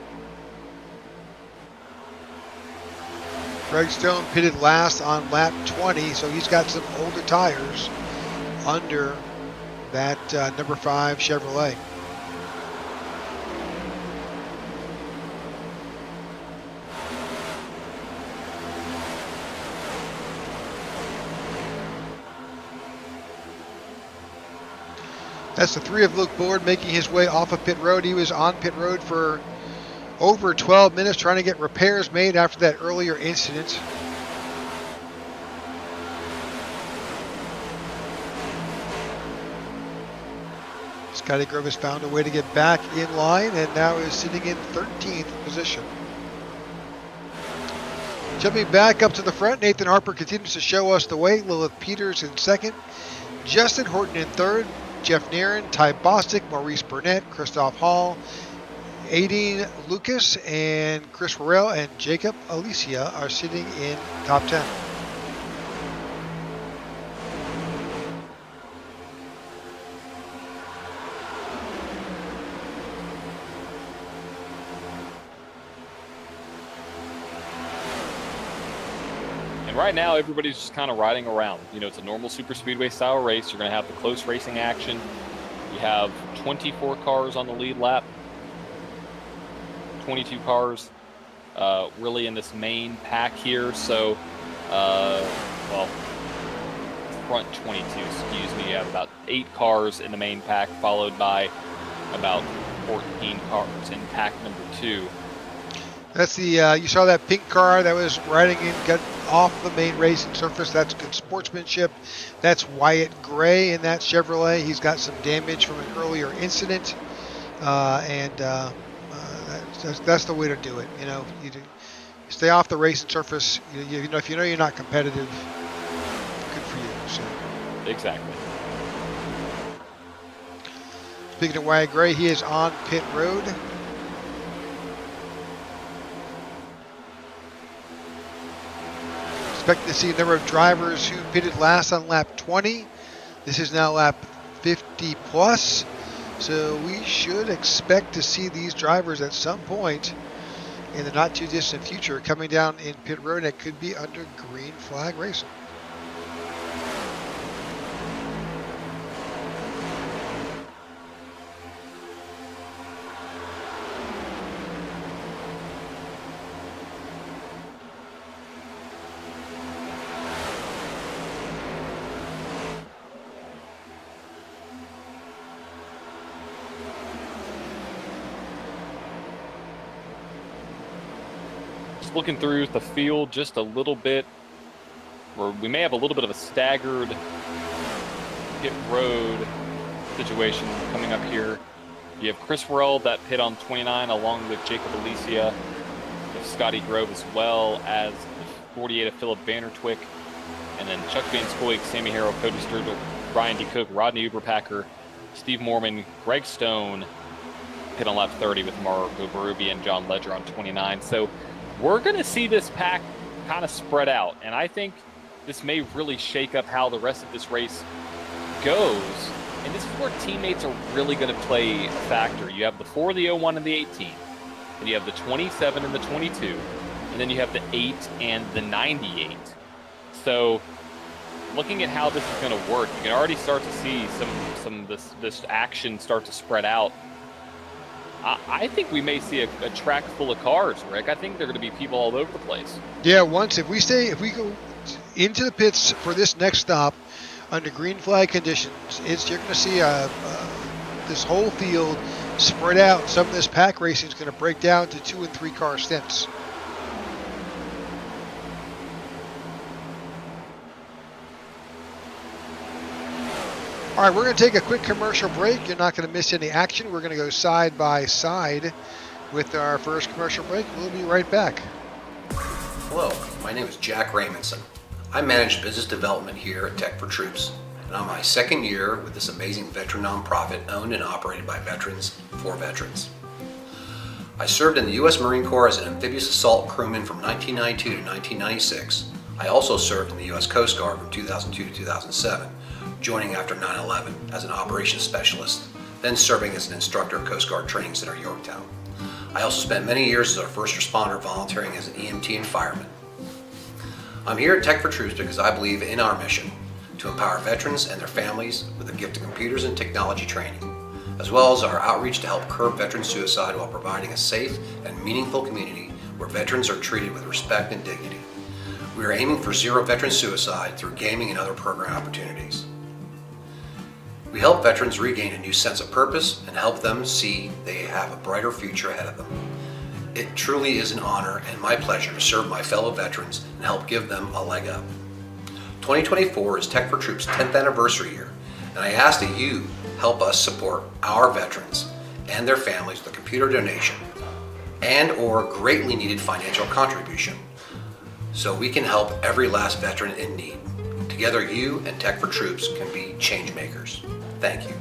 D: Greg Stone pitted last on lap 20, so he's got some older tires under that number 5 Chevrolet. That's the 3 of Luke Bullard making his way off of pit road. He was on pit road for over 12 minutes trying to get repairs made after that earlier incident. Scotty Grove has found a way to get back in line and now is sitting in 13th position. Jumping back up to the front, Nathan Harper continues to show us the way. Lilith Peters in second, Justin Horton in third, Jeff Nairn, Ty Bostic, Maurice Burnett, Christoph Hall, Aideen Lucas, and Chris Worrell and Jacob Alicia are sitting in top 10.
E: Right now, everybody's just kind of riding around. You know, it's a normal super speedway style race. You're going to have the close racing action. You have 24 cars on the lead lap, 22 cars really in this main pack here. So, well, front 22, excuse me. You have about 8 cars in the main pack, followed by about 14 cars in pack number 2.
D: That's the, you saw that pink car that was riding in, got off the main racing surface. That's good sportsmanship. That's Wyatt Gray in that Chevrolet. He's got some damage from an earlier incident. That's the way to do it. You know, you stay off the racing surface. You know, if you know you're not competitive, good for you. So.
E: Exactly.
D: Speaking of Wyatt Gray, he is on pit road. Expect to see a number of drivers who pitted last on lap 20. This is now lap 50 plus. So we should expect to see these drivers at some point in the not too distant future coming down in pit road. That could be under green flag racing.
E: Looking through the field just a little bit, or we may have a little bit of a staggered pit road situation coming up here. You have Chris Worrell that pit on 29 along with Jacob Alicia, with Scotty Grove as well as the 48 of Philip Vandertwick, and then Chuck Van Scoik, Sammy Harrell, Cody Sturgill, Brian D. Cook, Rodney Uberpacker, Steve Mormon, Greg Stone pit on lap 30 with Marco Berube and John Ledger on 29. So we're going to see this pack kind of spread out, and I think this may really shake up how the rest of this race goes. And this is where teammates are really going to play a factor. You have the 4, the 01, and the 18. And you have the 27 and the 22. And then you have the 8 and the 98. So looking at how this is going to work, you can already start to see some this action start to spread out. I think we may see a track full of cars, Rick. I think there are going to be people all over the place.
D: Yeah, if we go into the pits for this next stop under green flag conditions, you're going to see this whole field spread out. Some of this pack racing is going to break down to 2 and 3 car stints. All right, we're going to take a quick commercial break. You're not going to miss any action. We're going to go side by side with our first commercial break. We'll be right back.
F: Hello, my name is Jack Raymondson. I manage business development here at Tech4Troops, and I'm my second year with this amazing veteran nonprofit owned and operated by veterans for veterans. I served in the U.S. Marine Corps as an amphibious assault crewman from 1992 to 1996. I also served in the U.S. Coast Guard from 2002 to 2007. Joining after 9/11 as an operations specialist, then serving as an instructor at Coast Guard Training Center, Yorktown. I also spent many years as a first responder volunteering as an EMT and fireman. I'm here at Tech4Troops because I believe in our mission to empower veterans and their families with the gift of computers and technology training, as well as our outreach to help curb veteran suicide while providing a safe and meaningful community where veterans are treated with respect and dignity. We are aiming for zero veteran suicide through gaming and other program opportunities. We help veterans regain a new sense of purpose and help them see they have a brighter future ahead of them. It truly is an honor and my pleasure to serve my fellow veterans and help give them a leg up. 2024 is Tech4Troops' 10th anniversary year, And I ask that you help us support our veterans and their families with a computer donation and or greatly needed financial contribution so we can help every last veteran in need. Together, you and Tech4Troops can be change makers. Thank you.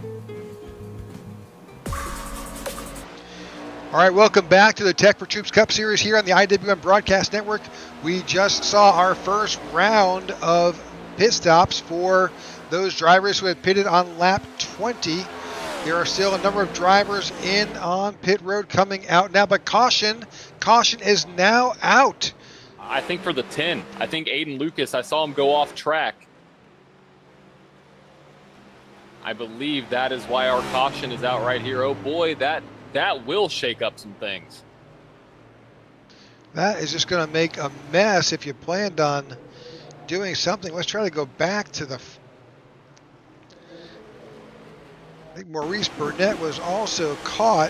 D: All right, welcome back to the Tech4Troops Cup Series here on the IWM Broadcast Network. We just saw our first round of pit stops for those drivers who had pitted on lap 20. There are still a number of drivers in on pit road coming out now, but caution is now out.
E: I think for the 10, I think Aiden Lucas, I saw him go off track. I believe that is why our caution is out right here. Oh boy, that will shake up some things.
D: That is just going to make a mess if you planned on doing something. Let's try to go back to the... I think Maurice Burnett was also caught.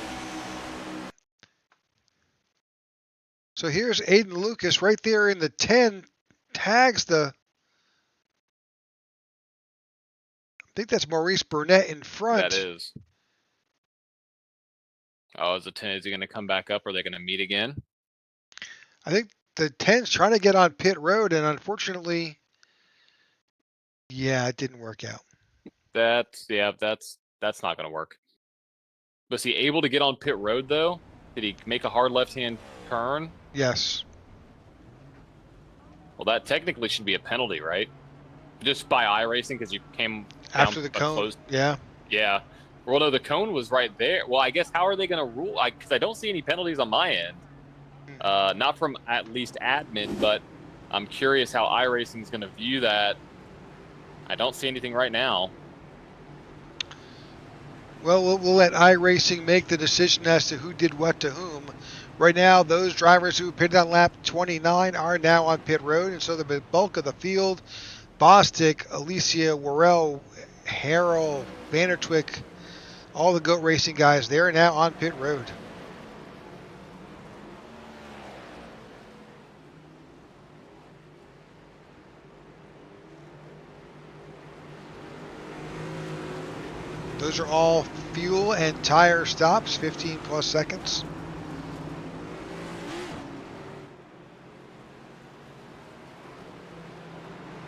D: So here's Aiden Lucas right there in the 10, tags the... I think that's Maurice Burnett in front.
E: That is. Oh, is the 10, is he going to come back up? Or are they going to meet again?
D: I think the 10's trying to get on pit road, and unfortunately, yeah, it didn't work out.
E: That's not going to work. Was he able to get on pit road, though? Did he make a hard left-hand turn?
D: Yes.
E: Well, that technically should be a penalty, right? Just by iRacing, because you came
D: After
E: down
D: the cone,
E: close.
D: yeah.
E: Yeah. Well, no, the cone was right there. Well, I guess how are they going to rule? Because I don't see any penalties on my end. Not from at least admin, but I'm curious how iRacing is going to view that. I don't see anything right now.
D: Well, we'll let iRacing make the decision as to who did what to whom. Right now, those drivers who pitted on lap 29 are now on pit road, and so the bulk of the field, Bostic, Alicia, Worrell, Harrell, Vandertwick, all the GOAT Racing guys, they're now on pit road. Those are all fuel and tire stops, 15 plus seconds.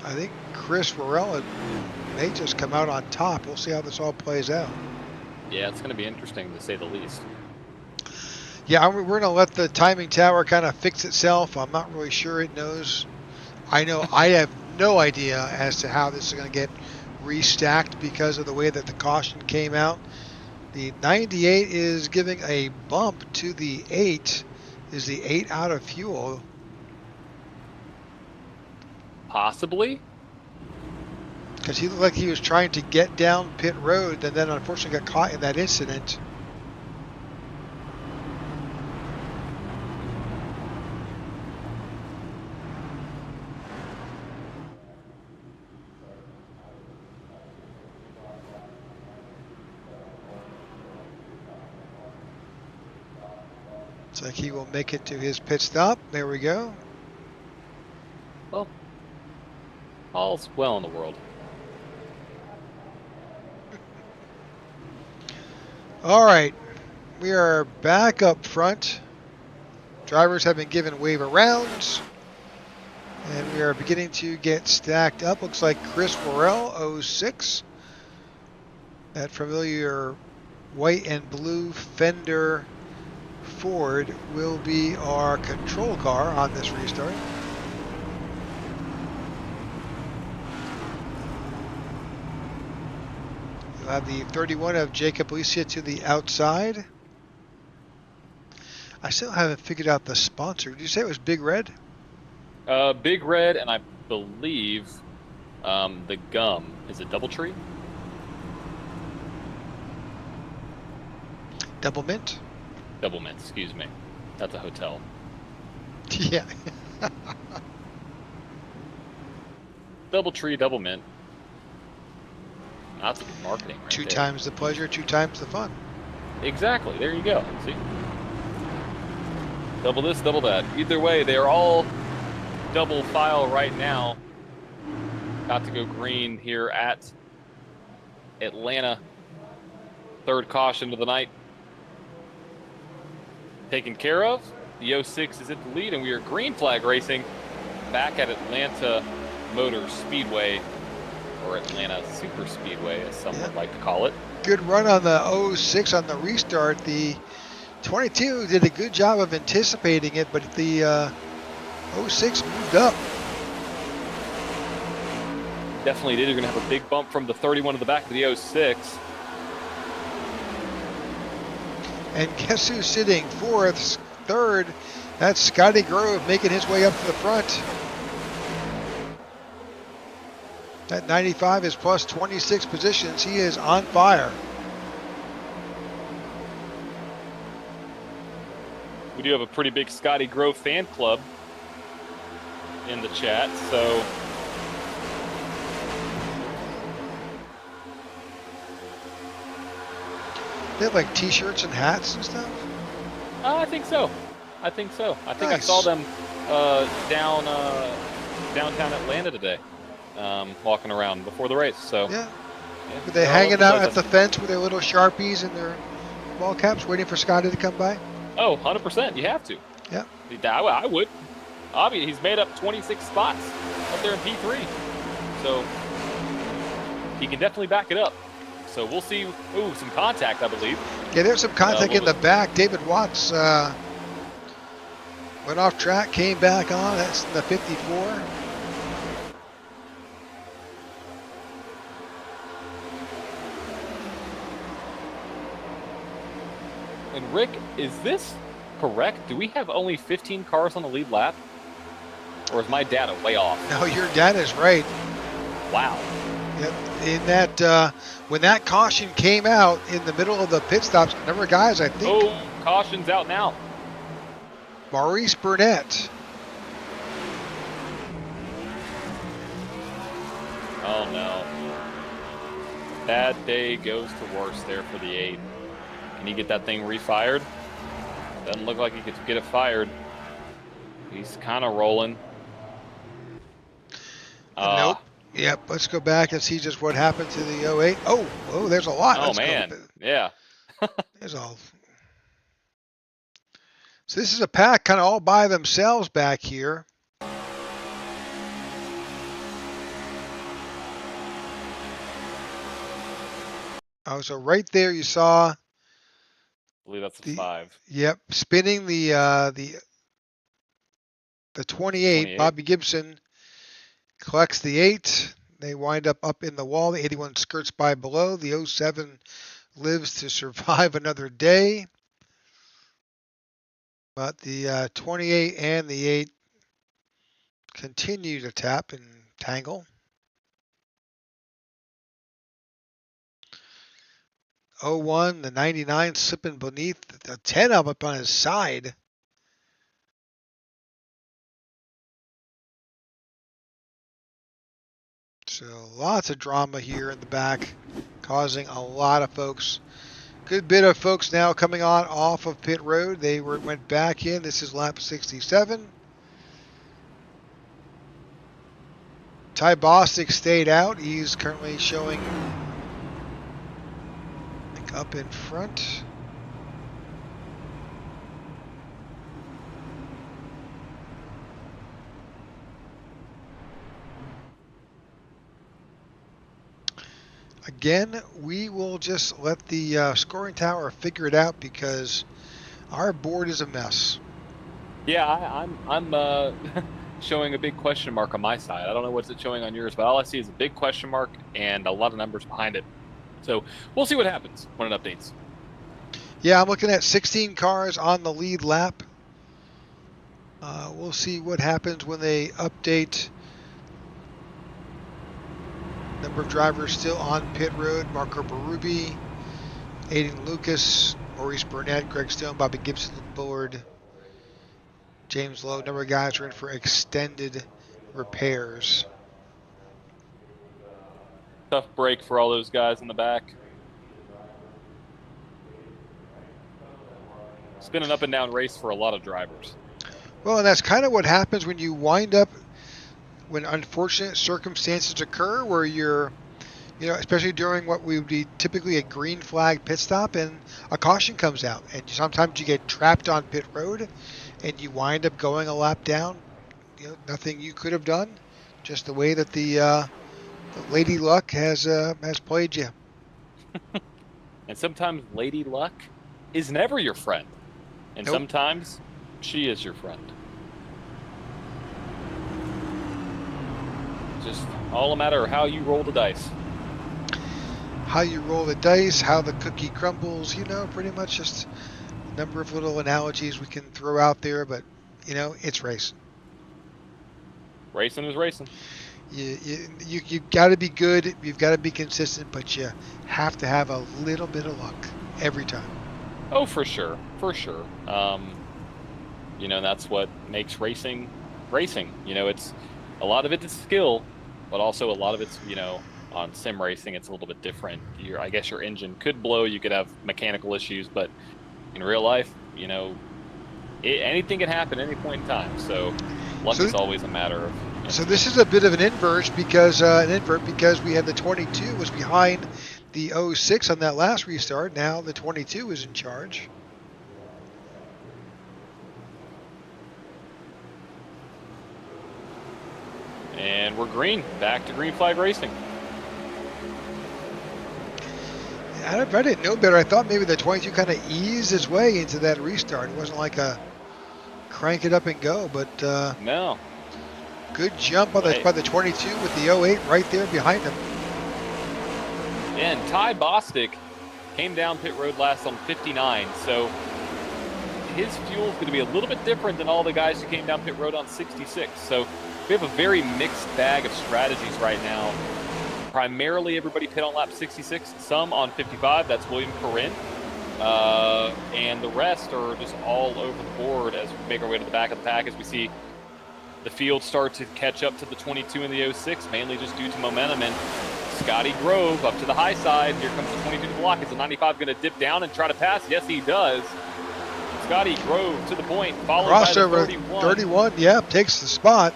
D: I think Chris Varela may just come out on top. We'll see how this all plays out.
E: Yeah, it's going to be interesting to say the least.
D: Yeah, we're going to let the timing tower kind of fix itself. I'm not really sure it knows. I know I have no idea as to how this is going to get restacked because of the way that the caution came out. The 98 is giving a bump to the 8. Is the 8 out of fuel?
E: Possibly.
D: Because he looked like he was trying to get down pit road and then unfortunately got caught in that incident. Looks like he will make it to his pit stop. There we go.
E: Well, all's well in the world.
D: All right, we are back up front. Drivers have been given waiver rounds, and we are beginning to get stacked up. Looks like Chris Worrell, 06. That familiar white and blue Fender Ford will be our control car on this restart. We'll have the 31 of Jacob Alicia to the outside. I still haven't figured out the sponsor. Did you say it was Big Red?
E: Big Red, and I believe the gum. Is it DoubleTree?
D: Double Mint?
E: Double Mint, excuse me. That's a hotel.
D: Yeah.
E: DoubleTree, Double Mint. That's good marketing right
D: Two
E: there.
D: times the pleasure, 2 times the fun.
E: Exactly. There you go. See? Double this, double that. Either way, they are all double file right now. About to go green here at Atlanta. Third caution of the night taken care of. The 06 is at the lead, and we are green flag racing back at Atlanta Motor Speedway, or Atlanta Super Speedway, as some would like to call it.
D: Good run on the 06 on the restart. The 22 did a good job of anticipating it, but the 06 moved up.
E: Definitely did. You're going to have a big bump from the 31 to the back of the 06.
D: And guess who's sitting fourth, third? That's Scotty Grove making his way up to the front. That 95 is plus 26 positions. He is on fire.
E: We do have a pretty big Scotty Grove fan club in the chat, so
D: They have like t-shirts and hats and stuff?
E: I think so. I think so. I think
D: Nice.
E: I saw them downtown Atlanta today, walking around before the race. So
D: Yeah.
E: yeah,
D: Were they
E: they're all
D: hanging
E: over the
D: out
E: place.
D: at the fence with their little Sharpies and their ball caps waiting for Scotty to come by?
E: Oh, 100%. You have to.
D: Yeah.
E: I would. Obviously, he's made up 26 spots up there in P3. So he can definitely back it up. So we'll see. Ooh, some contact, I believe.
D: Yeah, there's some contact
E: we'll
D: in the back. David Watts went off track, came back on. That's the 54.
E: And Rick, is this correct? Do we have only 15 cars on the lead lap? Or is my data way off?
D: No, your data's right.
E: Wow.
D: Yep. In that, when that caution came out in the middle of the pit stops, a number of guys, I think,
E: Oh, caution's out now.
D: Maurice Burnett.
E: Oh, no. Bad day goes to worse there for the 8. Can he get that thing refired? Doesn't look like he could get it fired. He's kind of rolling.
D: Nope. Yep. Let's go back and see just what happened to the 08. Oh, there's a lot.
E: Oh,
D: Let's go.
E: man. Yeah.
D: There's all. So this is a pack kind of all by themselves back here. Oh, so right there you saw.
E: I believe that's a
D: The-
E: 5.
D: Yep, spinning the 28.
E: 28.
D: Bobby Gibson collects the 8. They wind up in the wall. The 81 skirts by below. The 07 lives to survive another day. But the 28 and the 8 continue to tap and tangle. 01, the 99 slipping beneath the 10 up on his side. So lots of drama here in the back, causing a lot of folks. Good bit of folks now coming on off of pit road. They went back in. This is lap 67. Ty Bostic stayed out. He's currently showing up in front. Again, we will just let the scoring tower figure it out because our board is a mess.
E: Yeah, I'm showing a big question mark on my side. I don't know what's it showing on yours, but all I see is a big question mark and a lot of numbers behind it. So we'll see what happens when it updates.
D: Yeah, I'm looking at 16 cars on the lead lap. We'll see what happens when they update. Number of drivers still on pit road. Marco Berube, Aiden Lucas, Maurice Burnett, Greg Stone, Bobby Gibson aboard. James Lowe. Number of guys are in for extended repairs.
E: Tough break for all those guys in the back. It's been an up and down race for a lot of drivers.
D: Well, and that's kind of what happens when you wind up, when unfortunate circumstances occur where you're You know, especially during what would be typically a green flag pit stop and a caution comes out. And sometimes you get trapped on pit road and you wind up going a lap down. You know, nothing you could have done, just the way that the Lady Luck has played you.
E: And sometimes Lady Luck is never your friend. And
D: Nope.
E: sometimes she is your friend. Just all a matter of how you roll the dice.
D: How you roll the dice, how the cookie crumbles, you know, pretty much just a number of little analogies we can throw out there, but, you know, it's racing.
E: Racing is racing.
D: You got to be good, you've got to be consistent, but you have to have a little bit of luck every time.
E: Oh, for sure. For sure. You know, that's what makes racing racing. You know, it's a lot of it is skill, but also a lot of it's, you know, on sim racing, it's a little bit different. I guess your engine could blow, you could have mechanical issues, but in real life, you know, anything can happen at any point in time. So luck is always a matter of. You know,
D: so this is a bit of an invert because we had the 22 was behind the 06 on that last restart. Now the 22 is in charge.
E: And we're green. Back to green flag racing.
D: I didn't know better. I thought maybe the 22 kind of eased his way into that restart. It wasn't like a crank it up and go, but
E: No.
D: good jump by the 22 with the 08 right there behind him.
E: And Ty Bostic came down pit road last on 59, so his fuel is going to be a little bit different than all the guys who came down pit road on 66. So we have a very mixed bag of strategies right now. Primarily everybody pit on lap 66, some on 55, that's William Corinne. And the rest are just all over the board as we make our way to the back of the pack as we see the field start to catch up to the 22 and the 06, mainly just due to momentum. And Scotty Grove up to the high side. Here comes the 22 to the block. Is the 95 going to dip down and try to pass? Yes, he does. Scotty Grove to the point, followed
D: Crossover,
E: by the 31.
D: 31, yeah, takes the spot.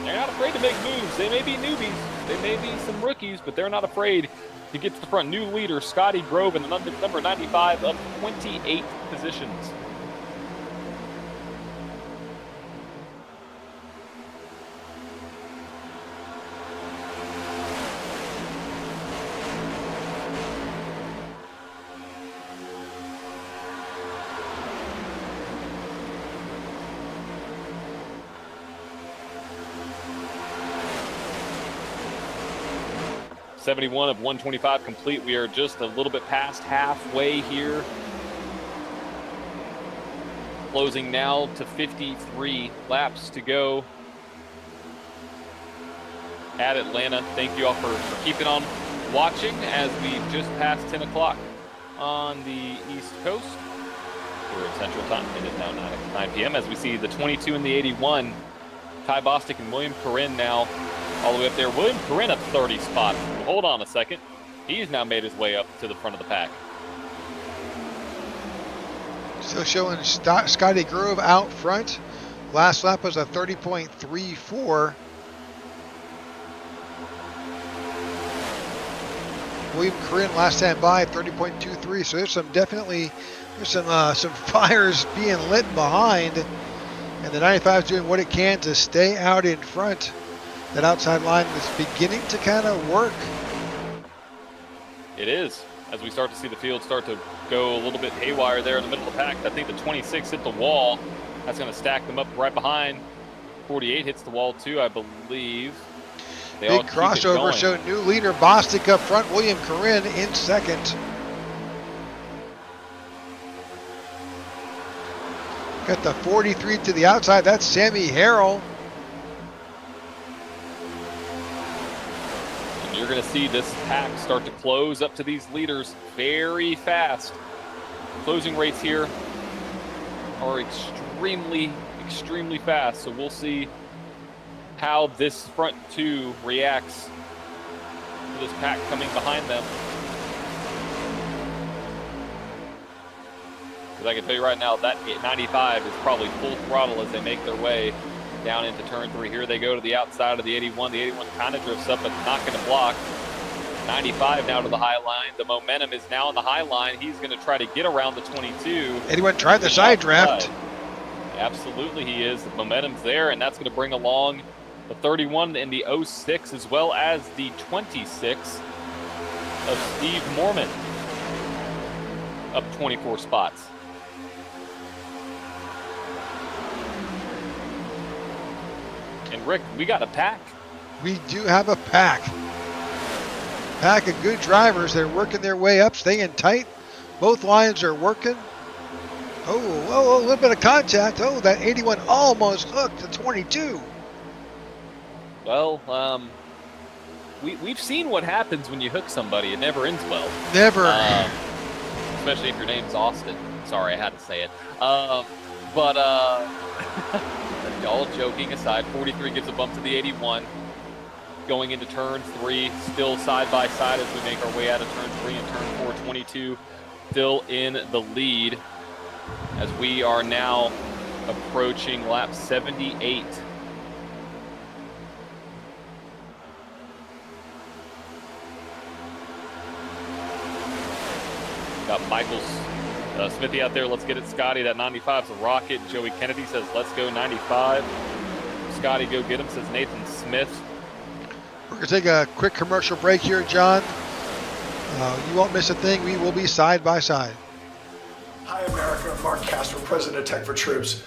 E: They're not afraid to make moves. They may be newbies. They may be some rookies, but they're not afraid to get to the front. New leader, Scotty Grove, in the number 95 up 28 positions. .71 of 125 complete. We are just a little bit past halfway here. Closing now to 53 laps to go at Atlanta. Thank you all for keeping on watching as we just passed 10 o'clock on the East Coast. We're in Central Time. It is now 9 p.m. as we see the 22 and the 81. Ty Bostic and William Corinne now all the way up there. William Corinne up 30 spots. Well, hold on a second. He's now made his way up to the front of the pack.
D: Still showing Scotty Grove out front. Last lap was a 30.34. William Corinne last time by 30.23. So there's some fires being lit behind, and the 95 is doing what it can to stay out in front. That outside line is beginning to kind of work.
E: It is. As we start to see the field start to go a little bit haywire there in the middle of the pack. I think the 26 hit the wall. That's going to stack them up right behind. 48 hits the wall too, I believe. They all
D: Big
E: keep it
D: crossover,
E: going.
D: so new leader Bostic up front, William Corinne in second. Got the 43 to the outside, that's Sammy Harrell.
E: You're going to see this pack start to close up to these leaders very fast. Closing rates here are extremely, extremely fast. So we'll see how this front two reacts to this pack coming behind them. Because I can tell you right now, that 95 is probably full throttle as they make their way down into turn 3. Here they go to the outside of the 81. The 81 kind of drifts up, but not going to block. 95 now to the high line. The momentum is now on the high line. He's going to try to get around the 22.
D: Anyone tried the side draft?
E: Absolutely he is. The momentum's there, and that's going to bring along the 31 and the 06 as well as the 26 of Steve Mormon, up 24 spots. And Rick, we got a pack.
D: We do have a pack. Pack of good drivers. They're working their way up, staying tight. Both lines are working. Oh, a little bit of contact. Oh, that 81 almost hooked the 22.
E: Well, we've seen what happens when you hook somebody. It never ends well.
D: Never.
E: Especially if your name's Austin. Sorry, I had to say it. But all joking aside, 43 gets a bump to the 81. Going into turn 3, still side by side as we make our way out of turn 3 and turn 4. 22 still in the lead as we are now approaching lap 78. Got Michael's Smithy out there. Let's get it, Scotty. That 95's a rocket. Joey Kennedy says, let's go 95. Scotty, go get him, says Nathan Smith.
D: We're going to take a quick commercial break here, John. You won't miss a thing. We will be side by side.
G: Hi, America. Mark Casper, President of Tech4Troops.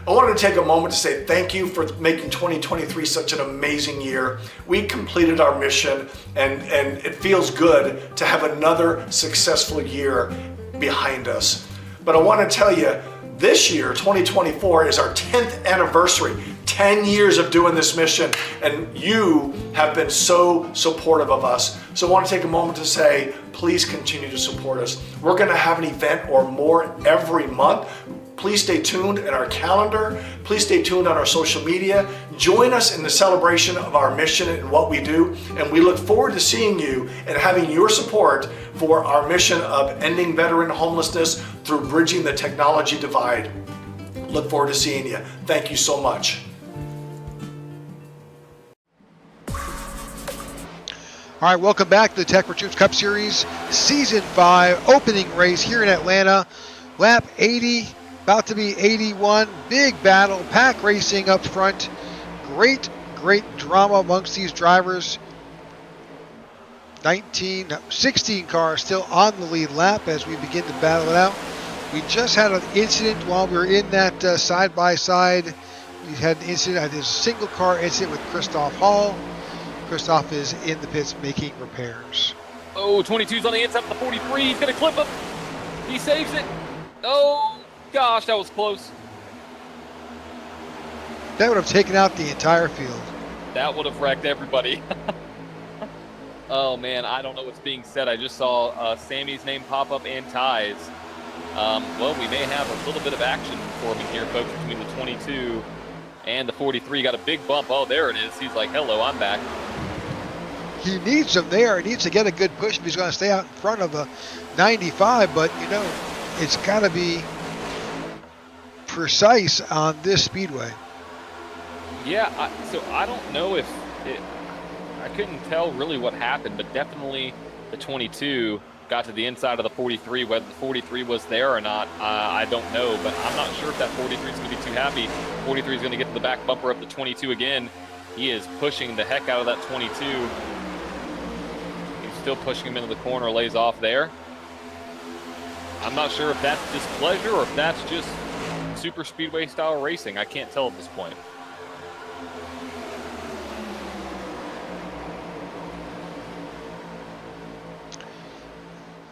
G: I wanted to take a moment to say thank you for making 2023 such an amazing year. We completed our mission, and it feels good to have another successful year behind us. But I want to tell you, this year, 2024, is our 10th anniversary. 10 years of doing this mission, and you have been so supportive of us. So I want to take a moment to say, please continue to support us. We're going to have an event or more every month. Please stay tuned in our calendar. Please stay tuned on our social media. Join us in the celebration of our mission and what we do. And we look forward to seeing you and having your support for our mission of ending veteran homelessness through bridging the technology divide. Look forward to seeing you. Thank you so much.
D: All right, welcome back to the Tech4Troops Cup Series, Season 5, opening race here in Atlanta. Lap 80, about to be 81. Big battle, pack racing up front. Great drama amongst these drivers. 16 cars still on the lead lap as we begin to battle it out. We just had an incident while we were in that side-by-side. We had an incident, there's a single car incident with Christoph Hall. Christoph is in the pits making repairs.
E: Oh, 22's on the inside of the 43. He's going to clip him. He saves it. Oh, gosh, that was close.
D: That would have taken out the entire field.
E: That would have wrecked everybody. Oh, man, I don't know what's being said. I just saw Sammy's name pop up and Ty's. Well, we may have a little bit of action forming here, folks, between the 22 and the 43. Got a big bump. Oh, there it is. He's like, hello, I'm back.
D: He needs him there. He needs to get a good push if he's going to stay out in front of a 95. But, you know, it's got to be precise on this speedway.
E: Yeah, so I don't know if I couldn't tell really what happened, but definitely the 22 got to the inside of the 43. Whether the 43 was there or not, I don't know, but I'm not sure if that 43 is going to be too happy. 43 is going to get to the back bumper of the 22 again. He is pushing the heck out of that 22. He's still pushing him into the corner, lays off there. I'm not sure if that's displeasure or if that's just super speedway style racing. I can't tell at this point.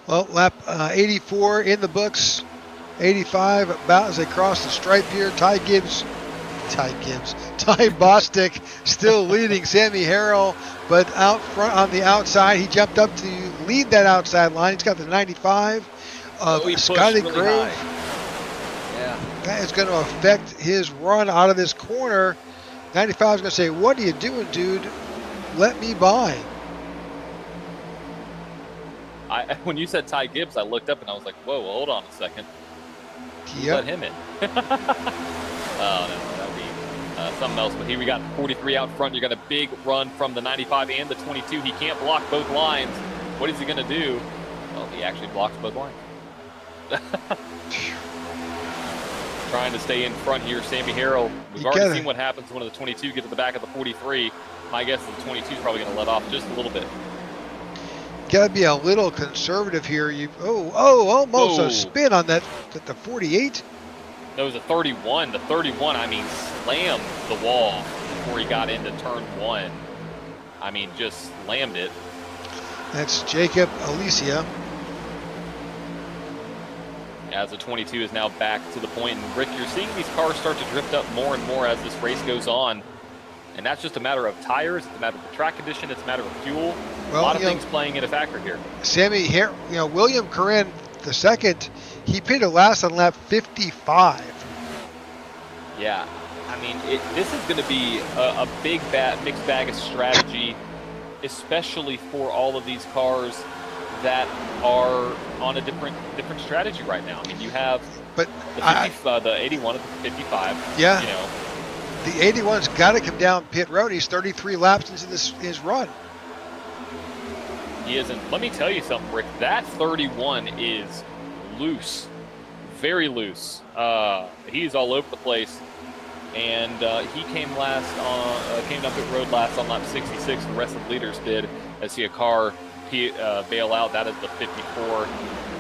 D: Well, lap 84 in the books. 85 about as they cross the stripe here. Ty Bostic still leading Sammy Harrell, but out front on the outside, he jumped up to lead that outside line. He's got the 95 of Scotty
E: really
D: Grove.
E: Yeah.
D: That is going to affect his run out of this corner. 95 is going to say, "What are you doing, dude? Let me by."
E: When you said Ty Gibbs, I looked up and I was like, whoa, hold on a second.
D: Yep.
E: Let him in. Oh, no, that would be something else. But here we got 43 out front. You got a big run from the 95 and the 22. He can't block both lines. What is he going to do? Well, he actually blocks both lines. Trying to stay in front here, Sammy Harrell. We've already seen what happens when the 22 gets to the back of the 43. My guess is the 22 is probably going to let off just a little bit.
D: Got to be a little conservative here. Almost a spin on that at the 48.
E: That was a 31. The 31, I mean, slammed the wall before he got into turn 1. I mean, just slammed it.
D: That's Jacob Alicia.
E: As the 22 is now back to the point. And Rick, you're seeing these cars start to drift up more and more as this race goes on. And that's just a matter of tires. It's a matter of track condition. It's a matter of fuel.
D: Well,
E: a lot of things playing in a factor here.
D: Sammy here, William Corinne the second, he pitted last on lap 55.
E: Yeah, I mean, this is going to be a big mixed bag of strategy, especially for all of these cars that are on a different strategy right now. I mean, you have the 81 and the 55.
D: Yeah.
E: You know,
D: the 81's got to come down pit road. He's 33 laps into his run.
E: He isn't. Let me tell you something, Rick. That 31 is loose, very loose. He's all over the place, and he came down pit road last on lap 66. The rest of the leaders did. I see a car bail out. That is the 54.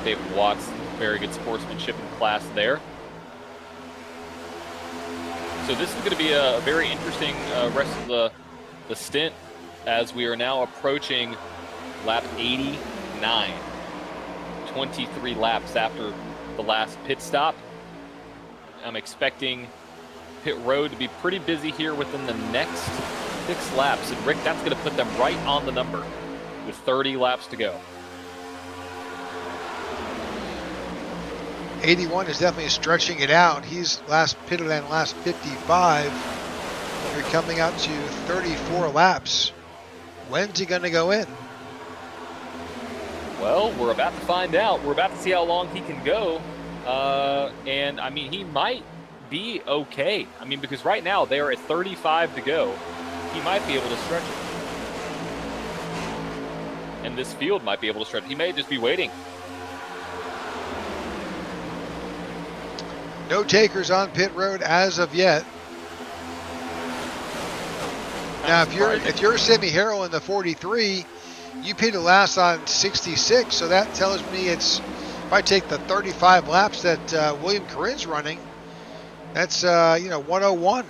E: David Watts, very good sportsmanship in class there. So this is going to be a very interesting rest of the stint as we are now approaching lap 89, 23 laps after the last pit stop. I'm expecting pit road to be pretty busy here within the next 6 laps. And Rick, that's going to put them right on the number with 30 laps to go.
D: 81 is definitely stretching it out. He's last pitted on last 55. You're coming out to 34 laps. When's he going to go in?
E: Well, we're about to find out. We're about to see how long he can go. And, I mean, he might be okay. I mean, because right now they are at 35 to go. He might be able to stretch it. And this field might be able to stretch it. He may just be waiting.
D: No takers on pit road as of yet. Now, if you're Sammy Harrell in the 43, you pitted last on 66, so that tells me if I take the 35 laps that William Corinne's running, that's 101.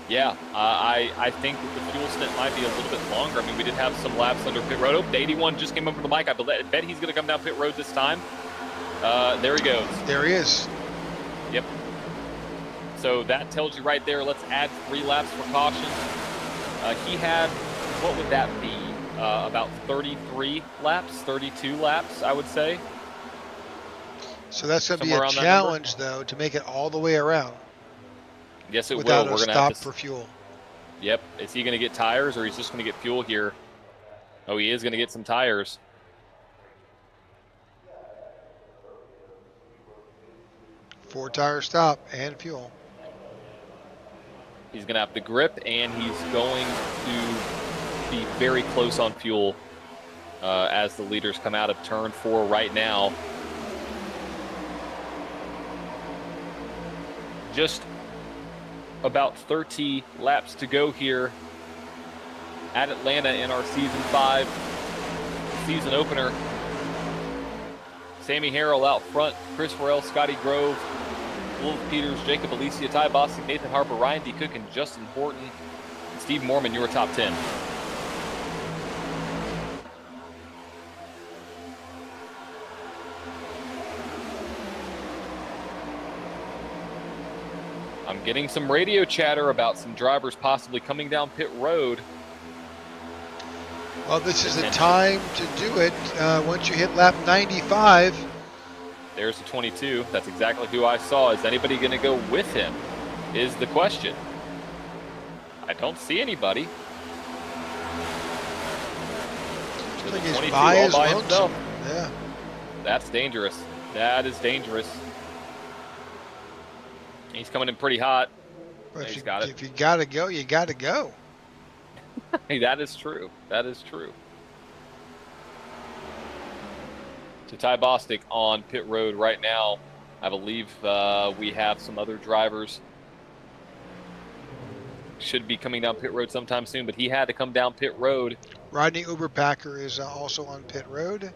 E: Yeah, I think that the fuel stint might be a little bit longer. I mean, we did have some laps under pit road. Oh, the 81 just came over the mic. I bet he's going to come down pit road this time. There he goes.
D: There he is.
E: Yep. So that tells you right there. Let's add 3 laps for caution. He had, what would that be? About 33 laps, 32 laps, I would say.
D: So that's going to be a challenge, though, to make it all the way around.
E: Yes, it will.
D: Without
E: We're
D: a
E: going to
D: stop for fuel.
E: Yep. Is he going to get tires, or he's just going to get fuel here? Oh, he is going to get some tires.
D: Four-tire stop and fuel.
E: He's going to have the grip, and he's going to be very close on fuel as the leaders come out of turn 4 right now. Just about 30 laps to go here at Atlanta in our Season 5 season opener. Sammy Harrell out front, Chris Farrell, Scotty Grove, Wolf Peters, Jacob Alicia, Ty Bostic, Nathan Harper, Ryan D. Cook, and Justin Horton. And Steve Mormon, your top 10. I'm getting some radio chatter about some drivers possibly coming down pit road.
D: Well, this is the time to do it. Once you hit lap 95.
E: There's the 22. That's exactly who I saw. Is anybody going to go with him is the question. I don't see anybody.
D: I think he's by his lonesome. Yeah.
E: That's dangerous. That is dangerous. He's coming in pretty hot.
D: Well, if you got to go, you got to go.
E: Hey, that is true. That is true. to Ty Bostic on pit road right now. I believe we have some other drivers should be coming down pit road sometime soon, but he had to come down pit road.
D: Rodney Uberpacker is also on pit road.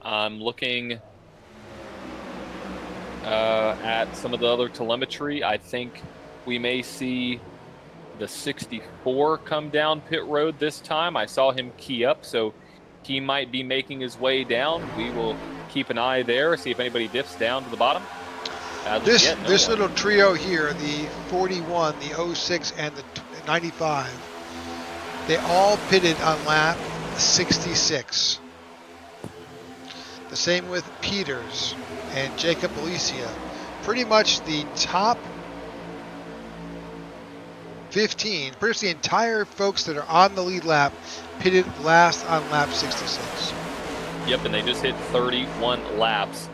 E: I'm looking at some of the other telemetry. I think we may see the 64 come down pit road this time. I saw him key up, so he might be making his way down. We will keep an eye there, see if anybody diffs down to the bottom.
D: This little trio here, the 41, the 06, and the 95, they all pitted on lap 66. The same with Peters and Jacob Alicia. Pretty much the top 15, pretty much the entire folks that are on the lead lap pitted last on lap 66.
E: Yep, and they just hit 31 laps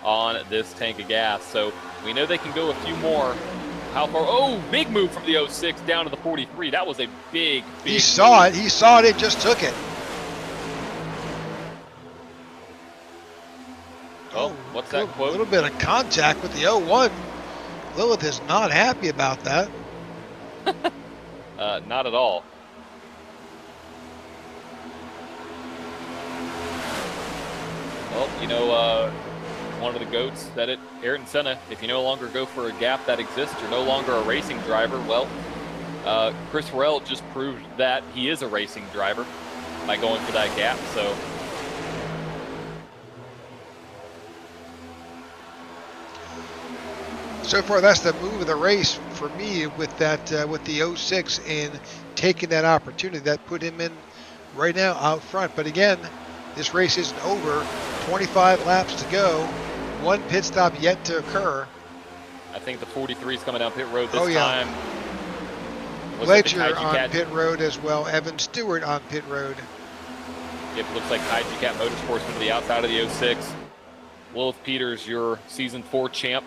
E: on this tank of gas. So we know they can go a few more. How far? Oh, big move from the 06 down to the 43. That was a big
D: He saw
E: move.
D: it. He saw it. It just took it.
E: Oh, what's that quote?
D: A little bit of contact with the 01. Lilith is not happy about that.
E: Not at all. Well, you know, one of the GOATs said it, Ayrton Senna, if you no longer go for a gap that exists, you're no longer a racing driver. Well, Chris Farrell just proved that he is a racing driver by going for that gap.
D: So far, that's the move of the race for me with that with the 06 in taking that opportunity that put him in right now out front. But again, this race isn't over. 25 laps to go. One pit stop yet to occur.
E: I think the 43 is coming down pit road this time.
D: Ledger on pit road as well. Evan Stewart on pit road.
E: It looks like Kaiji Cat Motorsports went to the outside of the 06. Lilith Peters, your season 4 champ.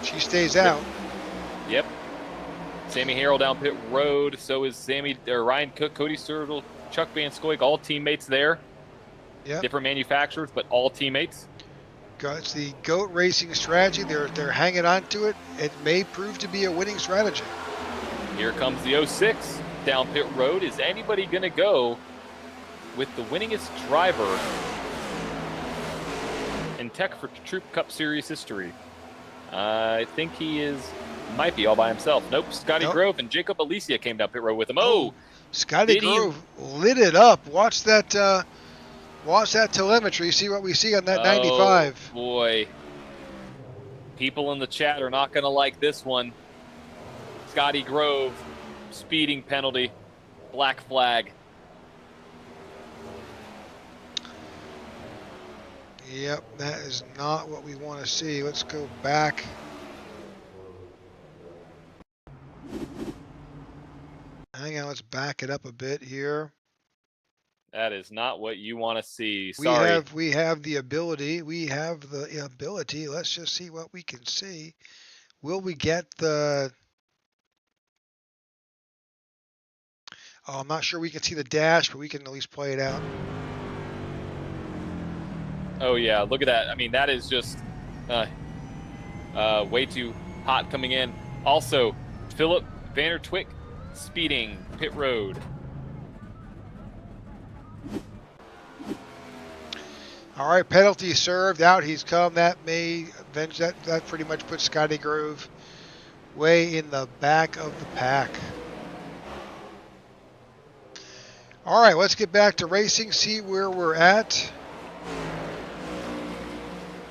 D: She stays out.
E: Yep. Sammy Harrell down pit road. So is Ryan Cook, Cody Sturgill, Chuck Van Scoik, all teammates there.
D: Yep.
E: Different manufacturers, but all teammates.
D: It's the GOAT racing strategy. They're hanging on to it. It may prove to be a winning strategy.
E: Here comes the 06 down pit road. Is anybody going to go with the winningest driver in Tech4Troops Cup Series history? I think he might be all by himself. Nope, Scotty Grove and Jacob Alicia came down pit road with him.
D: Scotty Grove lit it up. Watch that telemetry. See what we see on that 95.
E: Oh, boy. People in the chat are not going to like this one. Scotty Grove, speeding penalty, black flag.
D: Yep, that is not what we want to see. Let's go back. Hang on, let's back it up a bit here.
E: That is not what you want to see. Sorry.
D: We have the ability. We have the ability. Let's just see what we can see. Will we get the... Oh, I'm not sure we can see the dash, but we can at least play it out.
E: Oh, yeah. Look at that. I mean, that is just way too hot coming in. Also, Philip Vandertwick speeding pit road.
D: All right, penalty served, out he's come. That may avenge that. That pretty much puts Scotty Grove way in the back of the pack. All right, let's get back to racing, see where we're at.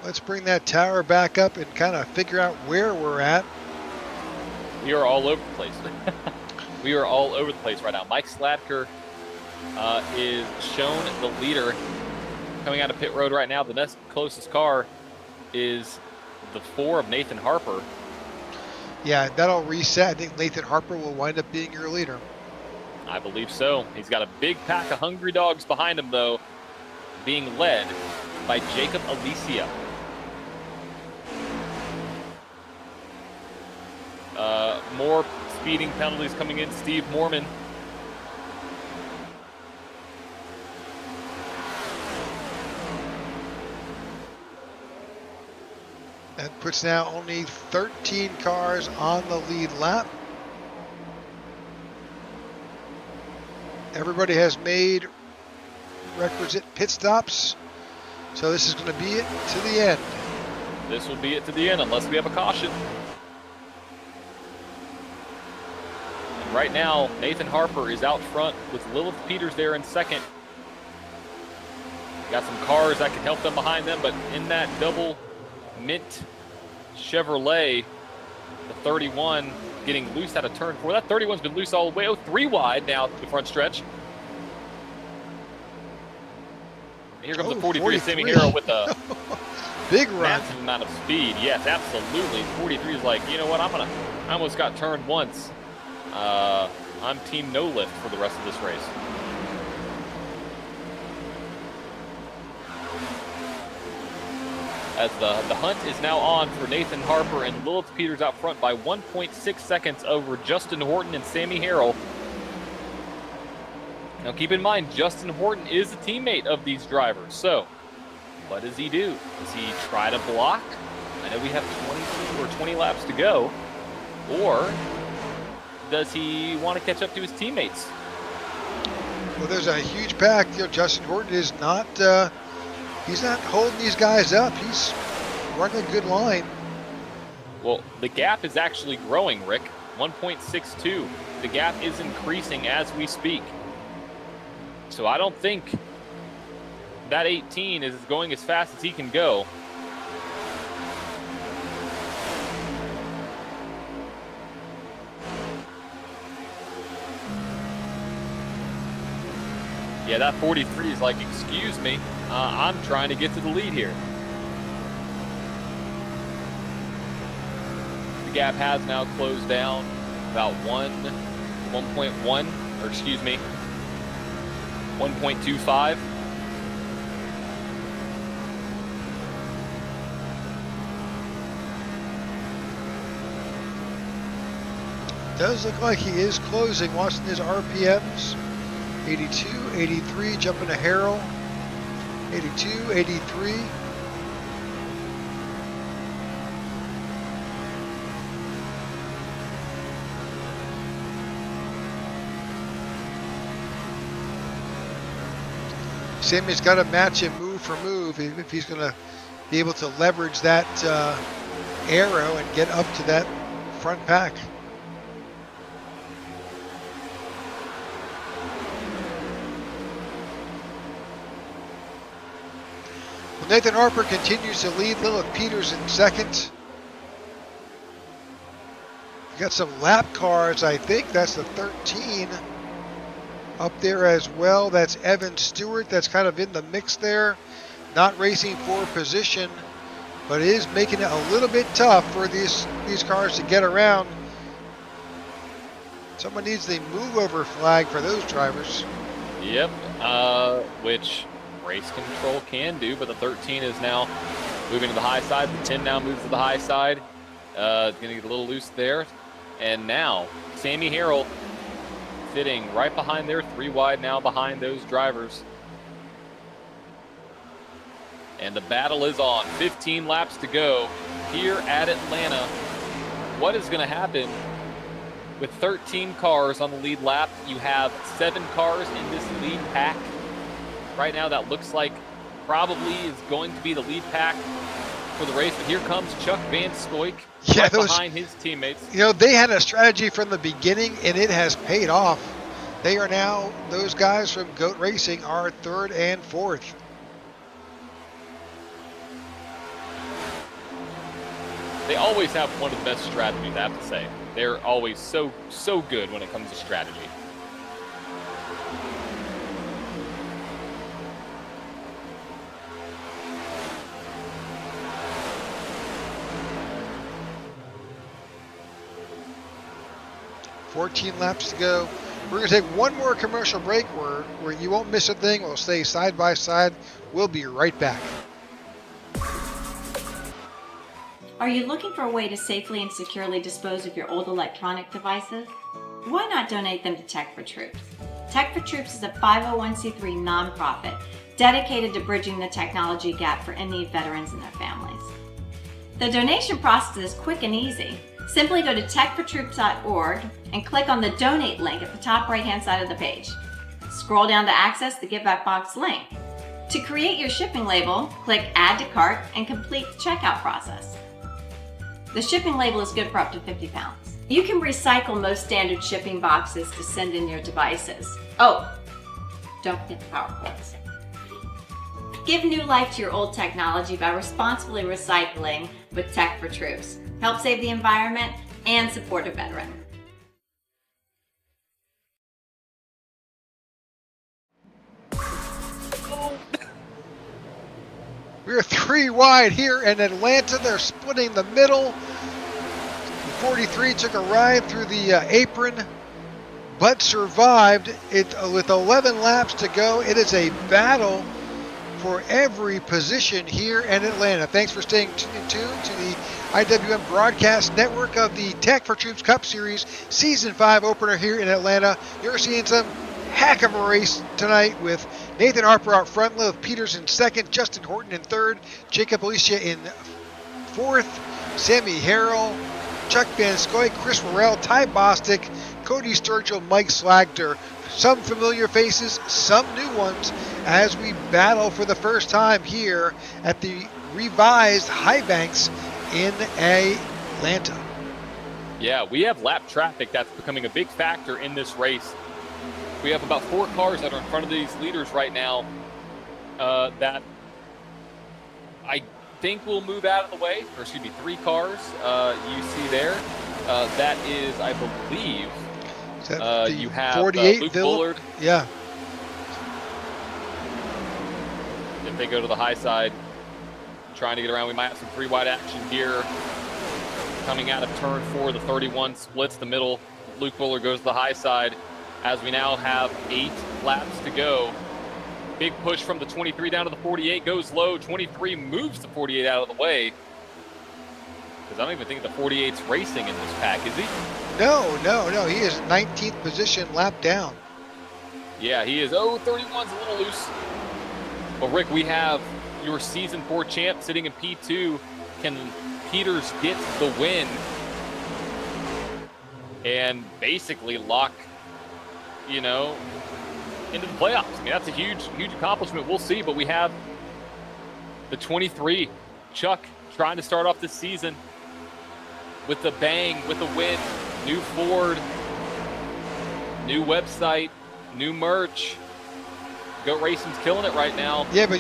D: Let's bring that tower back up and kind of figure out where we're at.
E: We are all over the place. We are all over the place right now. Mike Sladker is shown the leader coming out of pit road right now. The next closest car is the 4 of Nathan Harper.
D: Yeah, that'll reset. I think Nathan Harper will wind up being your leader.
E: I believe so. He's got a big pack of hungry dogs behind him, though, being led by Jacob Alicia. More speeding penalties coming in. Steve Mormon
D: That puts now only 13 cars on the lead lap. Everybody has made requisite pit stops, so this is going to be it to the end.
E: This will be it to the end unless we have a caution. And right now, Nathan Harper is out front with Lilith Peters there in second. Got some cars that can help them behind them, but in that double mint Chevrolet, the 31 getting loose out of turn 4. That 31's been loose all the way. Oh, 3 wide now to the front stretch. And here comes the 43 Sammy Hero with a
D: big run.
E: Massive amount of speed. Yes, absolutely. 43 is like, you know what? I almost got turned once. I'm team no lift for the rest of this race. As the hunt is now on for Nathan Harper and Lilith Peters out front by 1.6 seconds over Justin Horton and Sammy Harrell. Now keep in mind, Justin Horton is a teammate of these drivers. So what does he do? Does he try to block? I know we have 22 or 20 laps to go. Or does he want to catch up to his teammates?
D: Well, there's a huge pack. You know, Justin Horton is not... he's not holding these guys up. He's running a good line.
E: Well, the gap is actually growing, Rick. 1.62. The gap is increasing as we speak. So I don't think that 18 is going as fast as he can go. Yeah, that 43 is like, excuse me, I'm trying to get to the lead here. The gap has now closed down about 1.1, or excuse me, 1.25.
D: Does look like he is closing. Watching his RPMs. 82, 83, jumping to Harrell. 82, 83. Sammy's got to match him move for move if he's going to be able to leverage that arrow and get up to that front pack. Well, Nathan Harper continues to lead. Lilith Peters in second. We got some lap cars, I think. That's the 13 up there as well. That's Evan Stewart. That's kind of in the mix there. Not racing for position, but it is making it a little bit tough for these cars to get around. Someone needs the move over flag for those drivers.
E: Yep, which race control can do, but the 13 is now moving to the high side. The 10 now moves to the high side. It's going to get a little loose there. And now, Sammy Harrell sitting right behind there, 3 wide now behind those drivers. And the battle is on. 15 laps to go here at Atlanta. What is going to happen with 13 cars on the lead lap? You have 7 cars in this lead pack. Right now, that looks like probably is going to be the lead pack for the race. But here comes Chuck Van Scoik behind his teammates.
D: You know, they had a strategy from the beginning, and it has paid off. They are now, those guys from GOAT Racing are 3rd and 4th.
E: They always have one of the best strategies, I have to say. They're always so good when it comes to strategy.
D: $14 laps to go. We're going to take one more commercial break where you won't miss a thing. We'll stay side by side. We'll be right back.
H: Are you looking for a way to safely and securely dispose of your old electronic devices? Why not donate them to Tech4Troops? Tech4Troops is a 501c3 nonprofit dedicated to bridging the technology gap for in-need veterans and their families. The donation process is quick and easy. Simply go to tech4troops.org and click on the donate link at the top right-hand side of the page. Scroll down to access the Give Back box link. To create your shipping label, click Add to Cart and complete the checkout process. The shipping label is good for up to 50 pounds. You can recycle most standard shipping boxes to send in your devices. Oh, don't forget the power cords. Give new life to your old technology by responsibly recycling with Tech4Troops. Help save the environment and support a veteran.
D: We're 3 wide here in Atlanta. They're splitting the middle. 43 took a ride through the apron, but survived it with 11 laps to go. It is a battle for every position here in Atlanta. Thanks for staying tuned to the IWM Broadcast Network of the Tech4Troops Cup Series Season 5 opener here in Atlanta. You're seeing some heck of a race tonight with Nathan Harper out front, Liv Peters in second, Justin Horton in third, Jacob Alicia in fourth, Sammy Harrell, Chuck Van Scoy, Chris Morrell, Ty Bostic, Cody Sturgill, Mike Slagter. Some familiar faces, some new ones, as we battle for the first time here at the revised High Banks in Atlanta.
E: Yeah, we have lap traffic that's becoming a big factor in this race. We have about 4 cars that are in front of these leaders right now that I think will move out of the way, or excuse me, 3 cars you see there. That is, I believe, you have
D: 48
E: Luke Bullard.
D: Yeah.
E: If they go to the high side, trying to get around, we might have some 3 wide action here. Coming out of turn 4, the 31 splits the middle. Luke Bullard goes to the high side as we now have 8 laps to go. Big push from the 23 down to the 48, goes low. 23 moves the 48 out of the way. Because I don't even think the 48's racing in this pack, is he?
D: No. He is 19th position, lap down.
E: Yeah, he is. Oh, 31's a little loose. Well, Rick, we have your Season 4 champ sitting in P2. Can Peters get the win and basically lock, into the playoffs? I mean, that's a huge accomplishment. We'll see, but we have the 23, Chuck, trying to start off this season with a bang, with a win. New Ford, new website, new merch. Goat Racing's killing it right now.
D: Yeah, but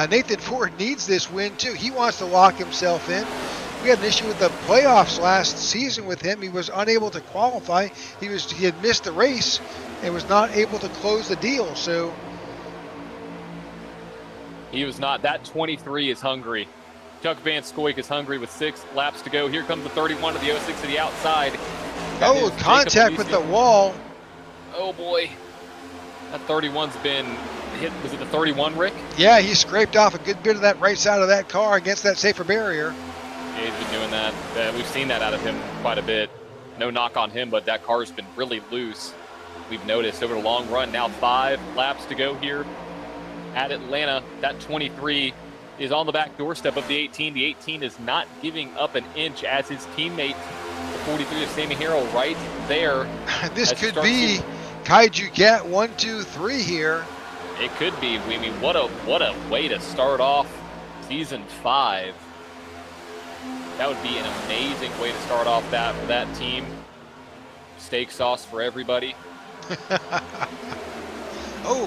D: Nathan Ford needs this win too. He wants to lock himself in. We had an issue with the playoffs last season with him. He was unable to qualify. He had missed the race and was not able to close the deal. So
E: he was not. That 23 is hungry. Chuck Van Scoik is hungry with 6 laps to go. Here comes the 31 to the 06 to the outside.
D: Contact with the wall.
E: Oh boy. That 31's been hit. Was it the 31, Rick?
D: Yeah, he scraped off a good bit of that right side of that car against that safer barrier.
E: Yeah, he's been doing that. We've seen that out of him quite a bit. No knock on him, but that car's been really loose. We've noticed over the long run. Now 5 laps to go here at Atlanta. That 23 is on the back doorstep of the 18. The 18 is not giving up an inch as his teammate, the 43 of Sammy Harrell, right there.
D: This could be Kaiju Cat 1, 2, 3 here.
E: It could be. I mean, what a way to start off Season 5. That would be an amazing way to start off that for that team. Steak sauce for everybody.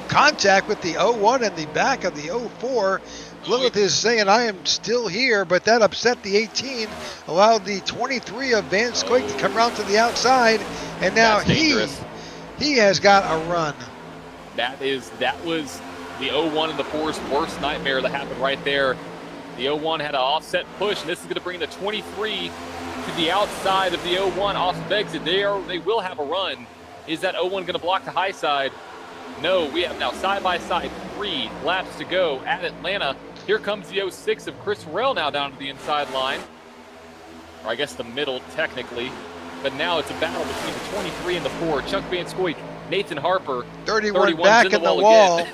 D: Contact with the 01 and the back of the 04. Lilith is saying, I am still here, but that upset the 18, allowed the 23 of Van Scoik to come around to the outside, and now he has got a run.
E: That was the 01 and the 4's worst nightmare that happened right there. The 01 had an offset push, and this is going to bring the 23 to the outside of the 01 off of exit. They will have a run. Is that 01 going to block the high side? No, we have now side-by-side 3 laps to go at Atlanta. Here comes the 06 of Chris Morrell now down to the inside line. Or I guess the middle, technically. But now it's a battle between the 23 and the 4. Chuck Van Scoik, Nathan Harper.
D: 31 back in the wall.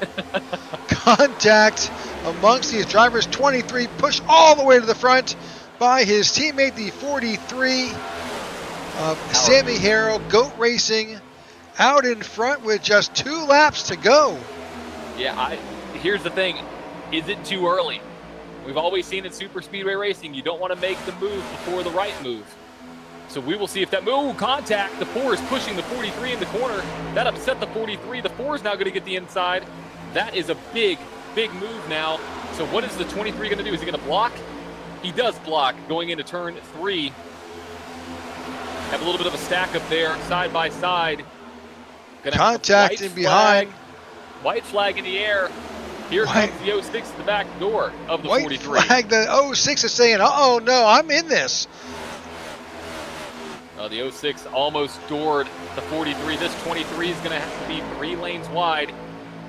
D: contact amongst these drivers. 23 pushed all the way to the front by his teammate, the 43 of Sammy Harrell. Goat Racing out in front with just 2 laps to go.
E: Yeah, here's the thing. Is it too early? We've always seen in super speedway racing, you don't want to make the move before the right move. So we will see if that move, contact, the 4 is pushing the 43 in the corner. That upset the 43. The 4 is now going to get the inside. That is a big, big move now. So what is the 23 going to do? Is he going to block? He does block going into turn 3. Have a little bit of a stack up there, side by side.
D: Contact in behind.
E: White flag in the air. Here comes the 06 at the back door of the
D: White
E: 43.
D: Flag, the 06 is saying, uh-oh, no, I'm in this.
E: The 06 almost doored the 43. This 23 is going to have to be 3 lanes wide.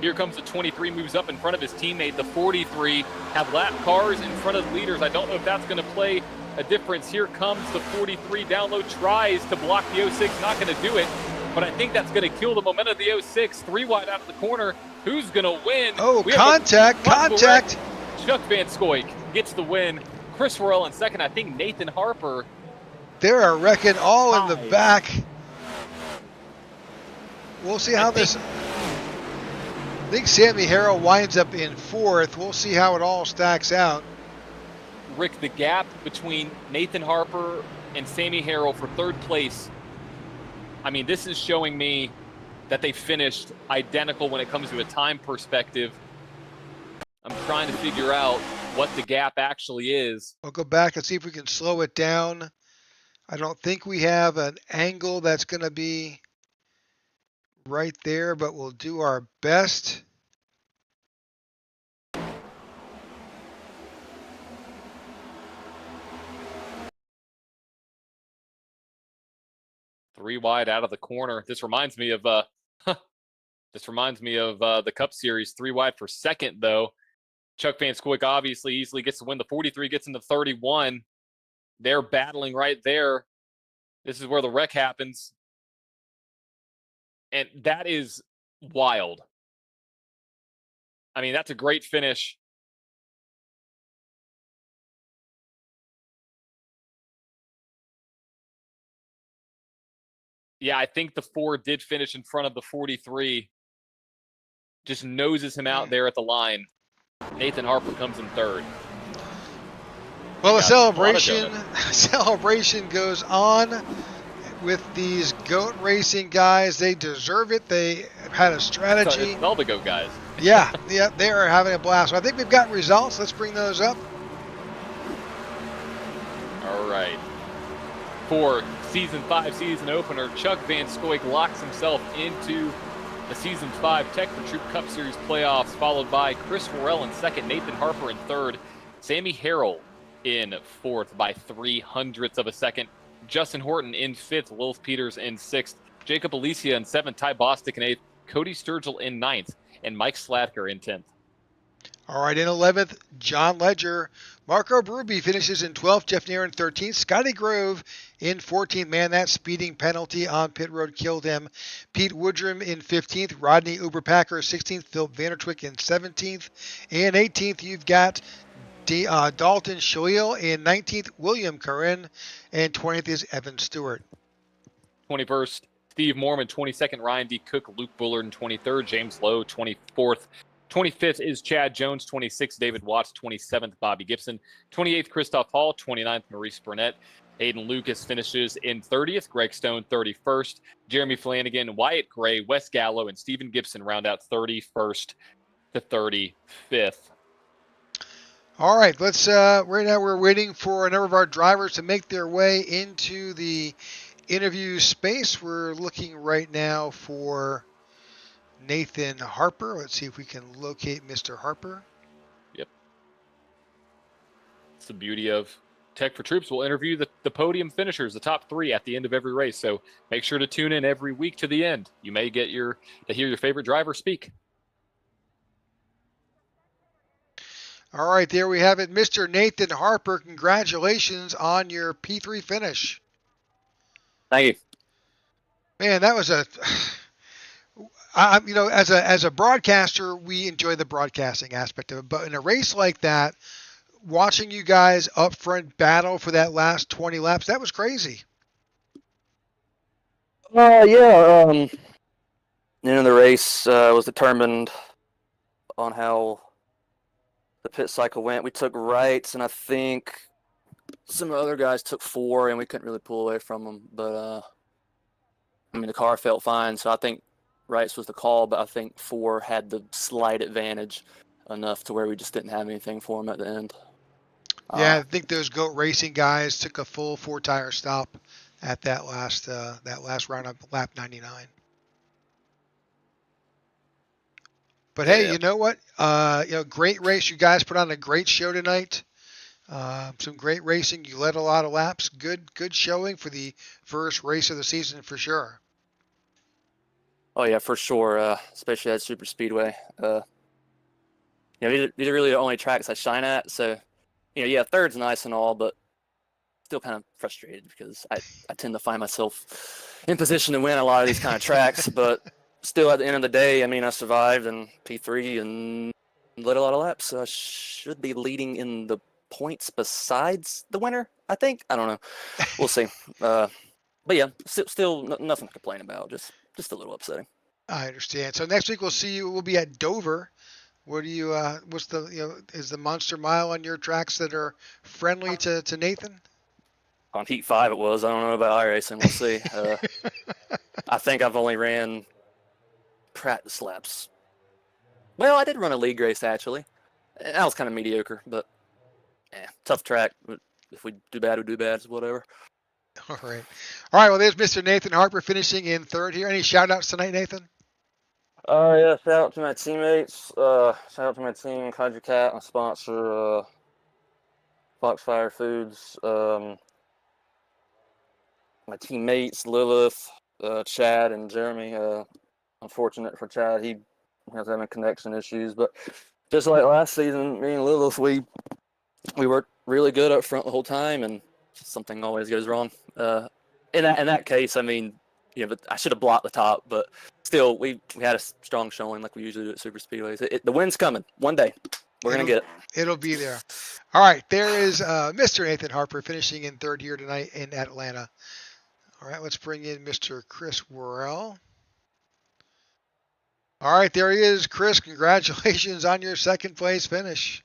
E: Here comes the 23, moves up in front of his teammate. The 43 have lap cars in front of the leaders. I don't know if that's going to play a difference. Here comes the 43 down low, tries to block the 06, not going to do it. But I think that's going to kill the momentum of the 06. 3 wide out of the corner. Who's going to win?
D: Oh, contact.
E: Chuck Van Scoik gets the win. Chris Worrell in second. I think Nathan Harper.
D: They're wrecking all in the back. We'll see how I think Sammy Harrell winds up in 4th. We'll see how it all stacks out.
E: Rick, the gap between Nathan Harper and Sammy Harrell for 3rd place. I mean, this is showing me that they finished identical when it comes to a time perspective. I'm trying to figure out what the gap actually is.
D: We'll go back and see if we can slow it down. I don't think we have an angle that's going to be right there, but we'll do our best.
E: Three wide out of the corner. This reminds me of the Cup Series. 3 wide for second, though. Chuck Van Scoik obviously easily gets to win. The 43 gets into 31. They're battling right there. This is where the wreck happens. And that is wild. I mean, that's a great finish. Yeah, I think the 4 did finish in front of the 43. Just noses him out there at the line. Nathan Harper comes in 3rd.
D: Well, the celebration goes on with these goat racing guys. They deserve it. They had a strategy.
E: It's all the goat guys.
D: Yeah, they are having a blast. So I think we've got results. Let's bring those up.
E: All right. For Season 5 season opener, Chuck Van Scoik locks himself into the Season 5 Tech for Troop Cup Series playoffs, followed by Chris Worrell in second, Nathan Harper in third, Sammy Harrell in 4th by 0.03 of a second, Justin Horton in 5th, Lilith Peters in 6th, Jacob Alicia in 7th, Ty Bostic in 8th, Cody Sturgill in 9th, and Mike Slatker in 10th.
D: All right, in 11th, John Ledger. Marco Bruby finishes in 12th, Jeff Nair in 13th, Scotty Grove in 14th. Man, that speeding penalty on pit road killed him. Pete Woodrum in 15th, Rodney Uberpacker 16th, Philip Vandertwick in 17th. And 18th, you've got Dalton Shalil in 19th, William Curran, and 20th is Evan Stewart.
E: 21st, Steve Mormon, 22nd, Ryan D. Cook, Luke Bullard in 23rd, James Lowe, 24th. 25th is Chad Jones, 26th, David Watts, 27th, Bobby Gibson, 28th, Christoph Hall, 29th, Maurice Burnett, Aiden Lucas finishes in 30th, Greg Stone 31st, Jeremy Flanagan, Wyatt Gray, Wes Gallo, and Stephen Gibson round out 31st to 35th.
D: All right, let's right now we're waiting for a number of our drivers to make their way into the interview space. We're looking right now for Nathan Harper. Let's see if we can locate Mr. Harper.
E: Yep. It's the beauty of Tech for Troops. We'll interview the podium finishers, the top 3 at the end of every race. So make sure to tune in every week to the end. You may get to hear your favorite driver speak.
D: All right, there we have it. Mr. Nathan Harper, congratulations on your P3 finish.
E: Thank you.
D: Man, that was As a broadcaster, we enjoy the broadcasting aspect of it. But in a race like that, watching you guys up front battle for that last 20 laps, that was crazy.
I: Yeah. The race was determined on how the pit cycle went. We took rights, and I think some other guys took 4, and we couldn't really pull away from them. But the car felt fine, so I think rights was the call. But I think 4 had the slight advantage enough to where we just didn't have anything for them at the end.
D: Yeah, I think those GOAT Racing guys took a full 4-tire stop at that last round of lap 99. But hey, you know what? Great race. You guys put on a great show tonight. Some great racing. You led a lot of laps. Good showing for the first race of the season for sure.
I: Oh yeah, for sure. Especially at Super Speedway. These are really the only tracks I shine at. So, third's nice and all, but still kind of frustrated because I tend to find myself in position to win a lot of these kind of tracks. But still, at the end of the day, I survived in P3 and led a lot of laps. So I should be leading in the points besides the winner, I think. I don't know. We'll see. But yeah, still nothing to complain about. Just a little upsetting.
D: I understand. So next week we'll see you. We'll be at Dover. What do you? What's the? Is the Monster Mile on your tracks that are friendly to Nathan?
I: On Heat 5 it was. I don't know about iRacing. We'll see. I think I've only ran practice laps. Well, I did run a league race actually. That was kind of mediocre, but tough track. If we do bad, we do bad. It's whatever.
D: All right. Well, there's Mr. Nathan Harper finishing in third here. Any shout-outs tonight, Nathan?
I: Yeah, shout out to my teammates. Shout out to my team, Kaiju Cat, my sponsor, Foxfire Foods. My teammates, Lilith, Chad, and Jeremy. Unfortunate for Chad, he has having connection issues. But just like last season, me and Lilith, we worked really good up front the whole time, and something always goes wrong. In that case, but I should have blocked the top, but still, we had a strong showing like we usually do at Super Speedways. The win's coming. One day, we're going to get it.
D: It'll be there. All right, there is Mr. Nathan Harper finishing in third here tonight in Atlanta. All right, let's bring in Mr. Chris Worrell. All right, there he is. Chris, congratulations on your second place finish.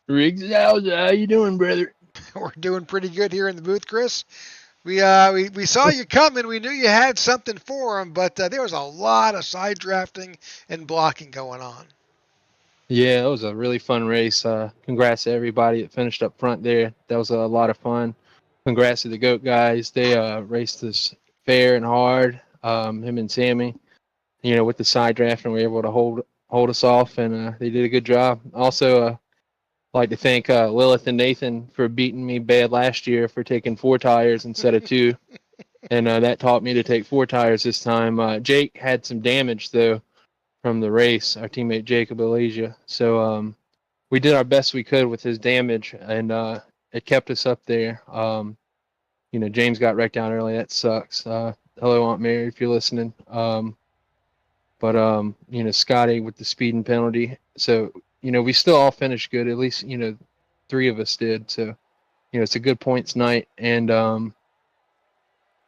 J: Riggs, how you doing, brother?
D: We're doing pretty good here in the booth, Chris. We saw you coming. We knew you had something for him, but there was a lot of side drafting and blocking going on.
J: Yeah, it was a really fun race. Congrats to everybody that finished up front there. That was a lot of fun. Congrats to the GOAT guys. They raced us fair and hard. Him and Sammy, with the side drafting, were able to hold us off, and they did a good job. Also, like to thank Lilith and Nathan for beating me bad last year for taking 4 tires instead of 2. And that taught me to take 4 tires this time. Jake had some damage, though, from the race, our teammate Jacob Alasia. So we did our best we could with his damage, and it kept us up there. James got wrecked down early. That sucks. Hello, Aunt Mary, if you're listening. But Scotty with the speeding penalty. So, we still all finished good. At least, 3 of us did. So, it's a good points night. And,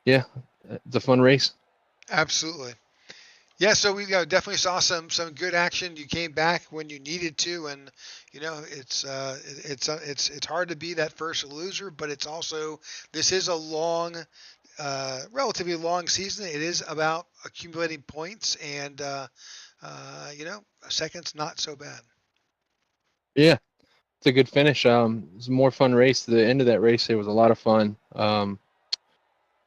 J: it's a fun race.
D: Absolutely. Yeah, so we definitely saw some good action. You came back when you needed to, and it's hard to be that first loser, but it's also, this is a long, relatively long season. It is about accumulating points, and a second's not so bad.
J: Yeah, it's a good finish. It was a more fun race. The end of that race, it was a lot of fun.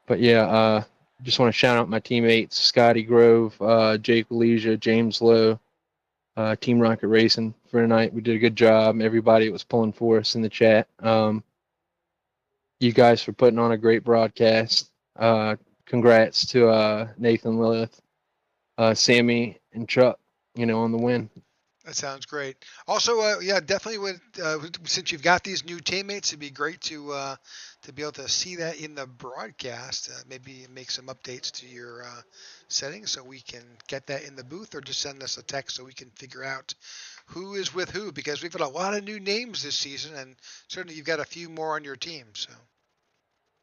J: But yeah, just want to shout out my teammates, Scotty Grove, Jake Leisure, James Lowe, Team Rocket Racing for tonight. We did a good job. Everybody that was pulling for us in the chat. You guys for putting on a great broadcast. Congrats to Nathan, Lilith, Sammy, and Chuck, on the win.
D: That sounds great. Also, yeah, definitely since you've got these new teammates, it'd be great to be able to see that in the broadcast. Maybe make some updates to your settings so we can get that in the booth, or just send us a text so we can figure out who is with who, because we've got a lot of new names this season, and certainly you've got a few more on your team. So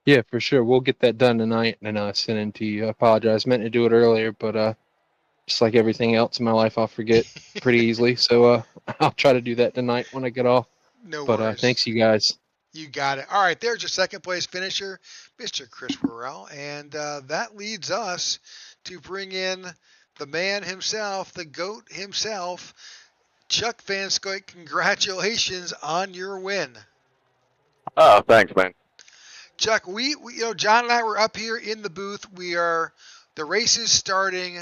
J: Yeah, for sure. We'll get that done tonight and send it to you. I apologize. Meant to do it earlier, but just like everything else in my life, I'll forget pretty easily. So I'll try to do that tonight when I get off.
D: no
J: But
D: worries.
J: thanks, you guys.
D: You got it. All right, there's your second place finisher, Mr. Chris Worrell. And that leads us to bring in the man himself, the GOAT himself, Chuck Van Scoik. Congratulations on your win.
K: Oh, thanks, man.
D: Chuck, John and I were up here in the booth. The race is starting.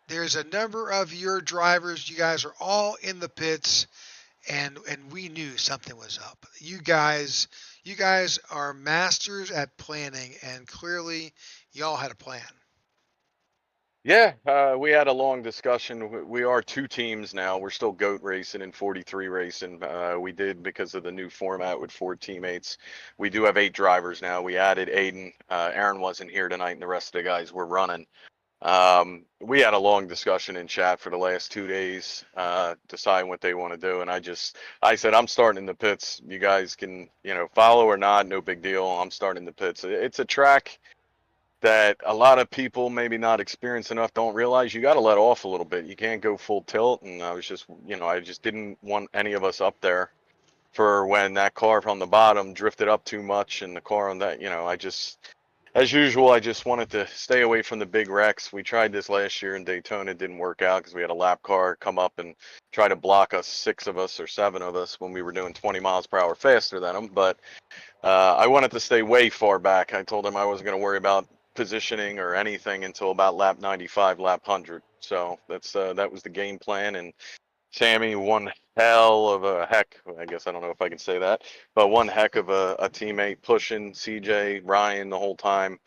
D: There's a number of your drivers. You guys are all in the pits. And we knew something was up. You guys are masters at planning, and clearly y'all had a plan.
K: Yeah, we had a long discussion. We are two teams now. We're still GOAT racing and 43 racing. We did, because of the new format with 4 teammates. We do have 8 drivers now. We added Aiden. Aaron wasn't here tonight, and the rest of the guys were running. We had a long discussion in chat for the last 2 days, deciding what they want to do. And I said, I'm starting in the pits. You guys can, follow or not, no big deal. I'm starting in the pits. It's a track that a lot of people maybe not experienced enough don't realize you got to let off a little bit. You can't go full tilt. And I just didn't want any of us up there for when that car from the bottom drifted up too much, and the car on that, as usual, I just wanted to stay away from the big wrecks. We tried this last year in Daytona. It didn't work out because we had a lap car come up and try to block us, 6 of us or 7 of us, when we were doing 20 miles per hour faster than them. But I wanted to stay way far back. I told them I wasn't going to worry about positioning or anything until about lap 95, lap 100. So that was the game plan. And Sammy, one hell of a heck, I guess I don't know if I can say that, but one heck of a teammate, pushing CJ, Ryan the whole time.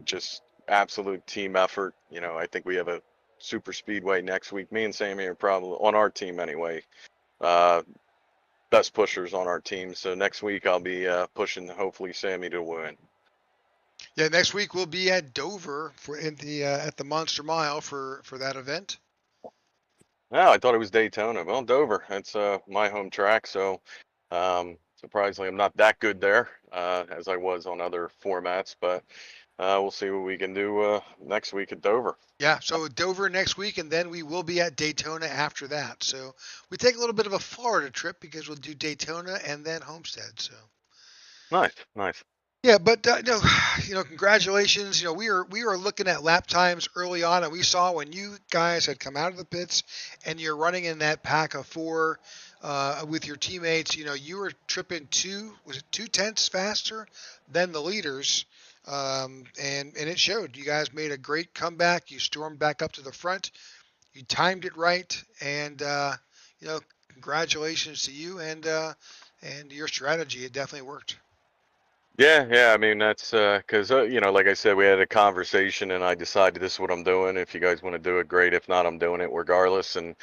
K: Just absolute team effort. I think we have a super speedway next week. Me and Sammy are probably, on our team anyway, best pushers on our team. So next week I'll be pushing, hopefully, Sammy to win.
D: Yeah, next week we'll be at Dover at the Monster Mile for that event.
K: No, I thought it was Daytona. Well, Dover, that's my home track. So surprisingly, I'm not that good there as I was on other formats, but we'll see what we can do next week at Dover.
D: Yeah, so Dover next week, and then we will be at Daytona after that. So we take a little bit of a Florida trip because we'll do Daytona and then Homestead. So
K: Nice.
D: yeah, but congratulations. We were looking at lap times early on, and we saw when you guys had come out of the pits and you're running in that pack of 4 with your teammates. You were tripping 2/10 faster than the leaders, and it showed. You guys made a great comeback. You stormed back up to the front. You timed it right, and congratulations to you and your strategy. It definitely worked.
K: Yeah. I mean, that's because, like I said, we had a conversation and I decided this is what I'm doing. If you guys want to do it, great. If not, I'm doing it regardless. And,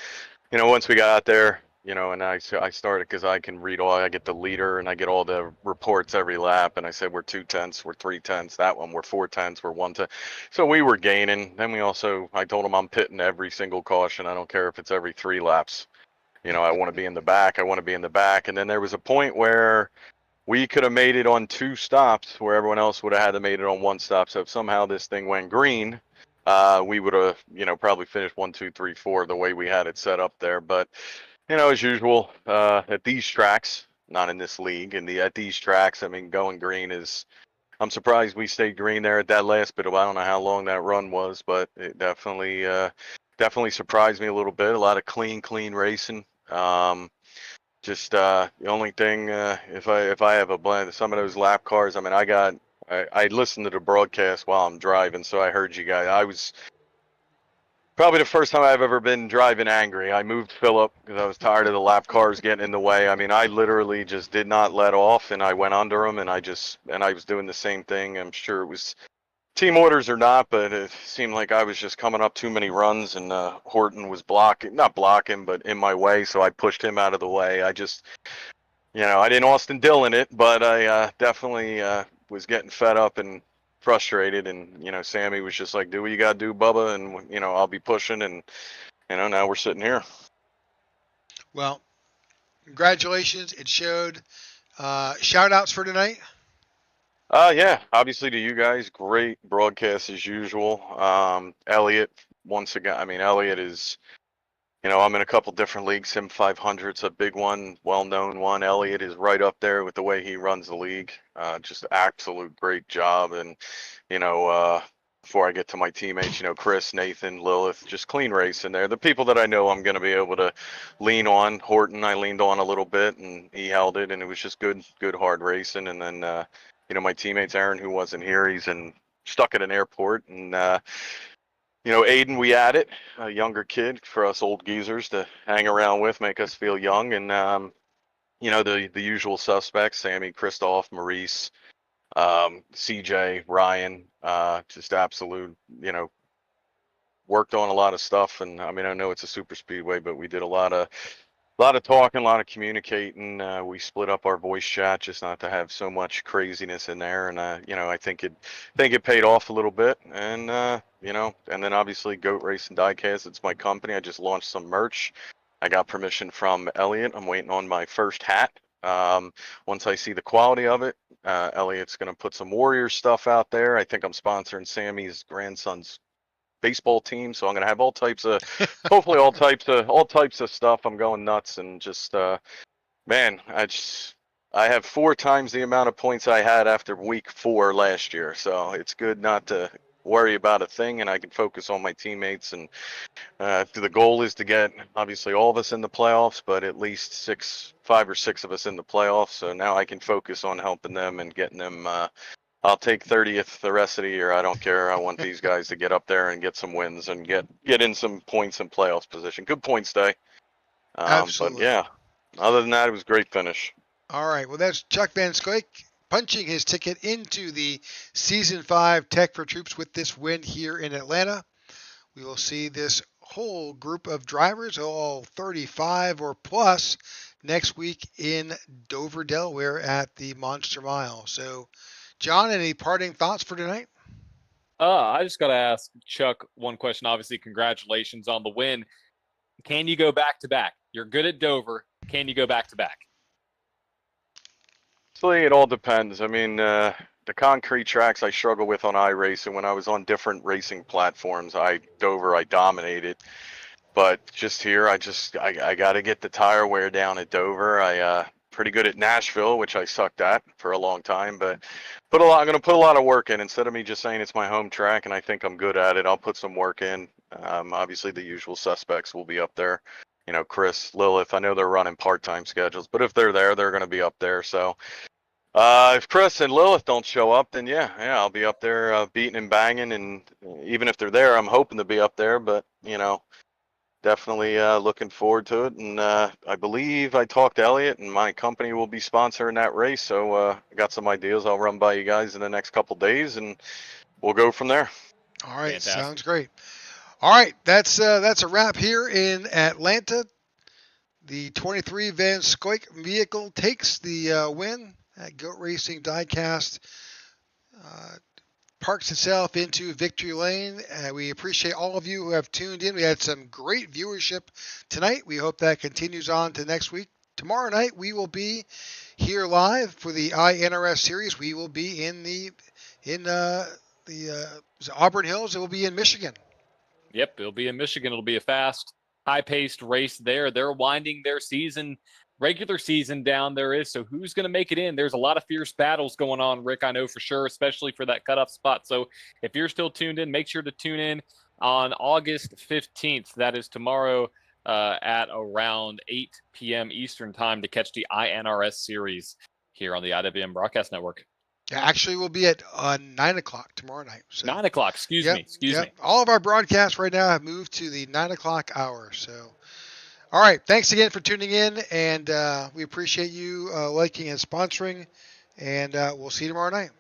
K: once we got out there, and I started, because I can read I get the leader and I get all the reports every lap. And I said, we're 2/10, we're 3/10, that one, we're 4/10, we're 1/10. So we were gaining. Then I told them I'm pitting every single caution. I don't care if it's every 3 laps. I want to be in the back. And then there was a point where we could have made it on 2 stops where everyone else would have had to made it on 1 stop. So if somehow this thing went green, we would have, probably finished 1, 2, 3, 4 the way we had it set up there. But, as usual, at these tracks, not in this league, at these tracks, I mean, going green I'm surprised we stayed green there at that last bit. I don't know how long that run was, but it definitely surprised me a little bit. A lot of clean racing. Just the only thing, if I have a blend, some of those lap cars, I mean, I listened to the broadcast while I'm driving, so I heard you guys. I was probably the first time I've ever been driving angry. I moved Phillip because I was tired of the lap cars getting in the way. I mean, I literally just did not let off, and I went under them, and I was doing the same thing. I'm sure it was team orders or not, but it seemed like I was just coming up too many runs, and Horton was not blocking, but in my way, so I pushed him out of the way. I just, I didn't Austin Dillon it, but I definitely was getting fed up and frustrated, and Sammy was just like, do what you gotta do, Bubba, and I'll be pushing, and now we're sitting here.
D: Well, congratulations. It showed. Shout outs for tonight.
K: Yeah, obviously to you guys, great broadcast as usual. Elliot, once again, I mean, Elliot is, I'm in a couple different leagues. Sim 500's a big one, well-known one. Elliot is right up there with the way he runs the league. Just absolute great job. And, before I get to my teammates, Chris, Nathan, Lilith, just clean race in there. The people that I know I'm going to be able to lean on. Horton, I leaned on a little bit, and he held it, and it was just good, hard racing. And then, my teammates, Aaron, who wasn't here, he's stuck at an airport, and Aiden, we added a younger kid for us old geezers to hang around with, make us feel young, and the usual suspects: Sammy, Christoph, Maurice, CJ, Ryan, just absolute, worked on a lot of stuff. And I mean, I know it's a super speedway, but we did a lot of talking, a lot of communicating. We split up our voice chat just not to have so much craziness in there. And I think it paid off a little bit. And and then obviously Goat Race and Diecast, it's my company. I just launched some merch. I got permission from Elliot. I'm waiting on my first hat. Once I see the quality of it, Elliot's going to put some Warriors stuff out there. I think I'm sponsoring Sammy's grandson's baseball team, so I'm going to have all types of hopefully all types of stuff. I'm going nuts, and just man, I have 4 times the amount of points I had after week 4 last year, so it's good not to worry about a thing, and I can focus on my teammates. And the goal is to get obviously all of us in the playoffs, but at least 5 or 6 of us in the playoffs. So now I can focus on helping them and getting them. I'll take 30th the rest of the year. I don't care. I want these guys to get up there and get some wins and get in some points in playoffs position. Good points day.
D: Absolutely.
K: But yeah, other than that, it was a great finish.
D: All right. Well, that's Chuck Van Scoik punching his ticket into the Season 5 Tech for Troops with this win here in Atlanta. We will see this whole group of drivers, all 35 or plus, next week in Dover, Delaware at the Monster Mile. So, John, any parting thoughts for tonight?
E: I just got to ask Chuck one question. Obviously, congratulations on the win. Can you go back to back? You're good at Dover. Can you go back to back?
K: It all depends. I mean, the concrete tracks I struggle with on iRacing. When I was on different racing platforms, Dover I dominated. But just here, I got to get the tire wear down at Dover. Pretty good at Nashville, which I sucked at for a long time, but I'm going to put a lot of work in. Instead of me just saying it's my home track and I think I'm good at it, I'll put some work in. Obviously the usual suspects will be up there. Chris, Lilith, I know they're running part-time schedules, but if they're there, they're going to be up there. So if Chris and Lilith don't show up, then yeah, I'll be up there beating and banging. And even if they're there, I'm hoping to be up there, but definitely looking forward to it. And I believe I talked to Elliot, and my company will be sponsoring that race. So I got some ideas I'll run by you guys in the next couple days, and we'll go from there.
D: All right.
E: Fantastic.
D: Sounds great. All right. That's a wrap here in Atlanta. The 23 Van Scoik vehicle takes the win at Goat Racing Diecast. Parks itself into victory lane. We appreciate all of you who have tuned in. We had some great viewership tonight. We hope that continues on to next week. Tomorrow night we will be here live for the INRS series. We will be in the Auburn Hills. It will be in Michigan.
E: Yep, it'll be in Michigan. It'll be a fast, high-paced race there. They're winding their regular season down there is. So who's going to make it in? There's a lot of fierce battles going on, Rick, I know for sure, especially for that cutoff spot. So if you're still tuned in, make sure to tune in on August 15th. That is tomorrow at around 8 p.m. Eastern time to catch the INRS series here on the IWM Broadcast Network.
D: Actually, we'll be at 9 o'clock tomorrow night. So,
E: 9 o'clock, excuse me.
D: All of our broadcasts right now have moved to the 9 o'clock hour. So, all right. Thanks again for tuning in, and we appreciate you liking and sponsoring, and we'll see you tomorrow night.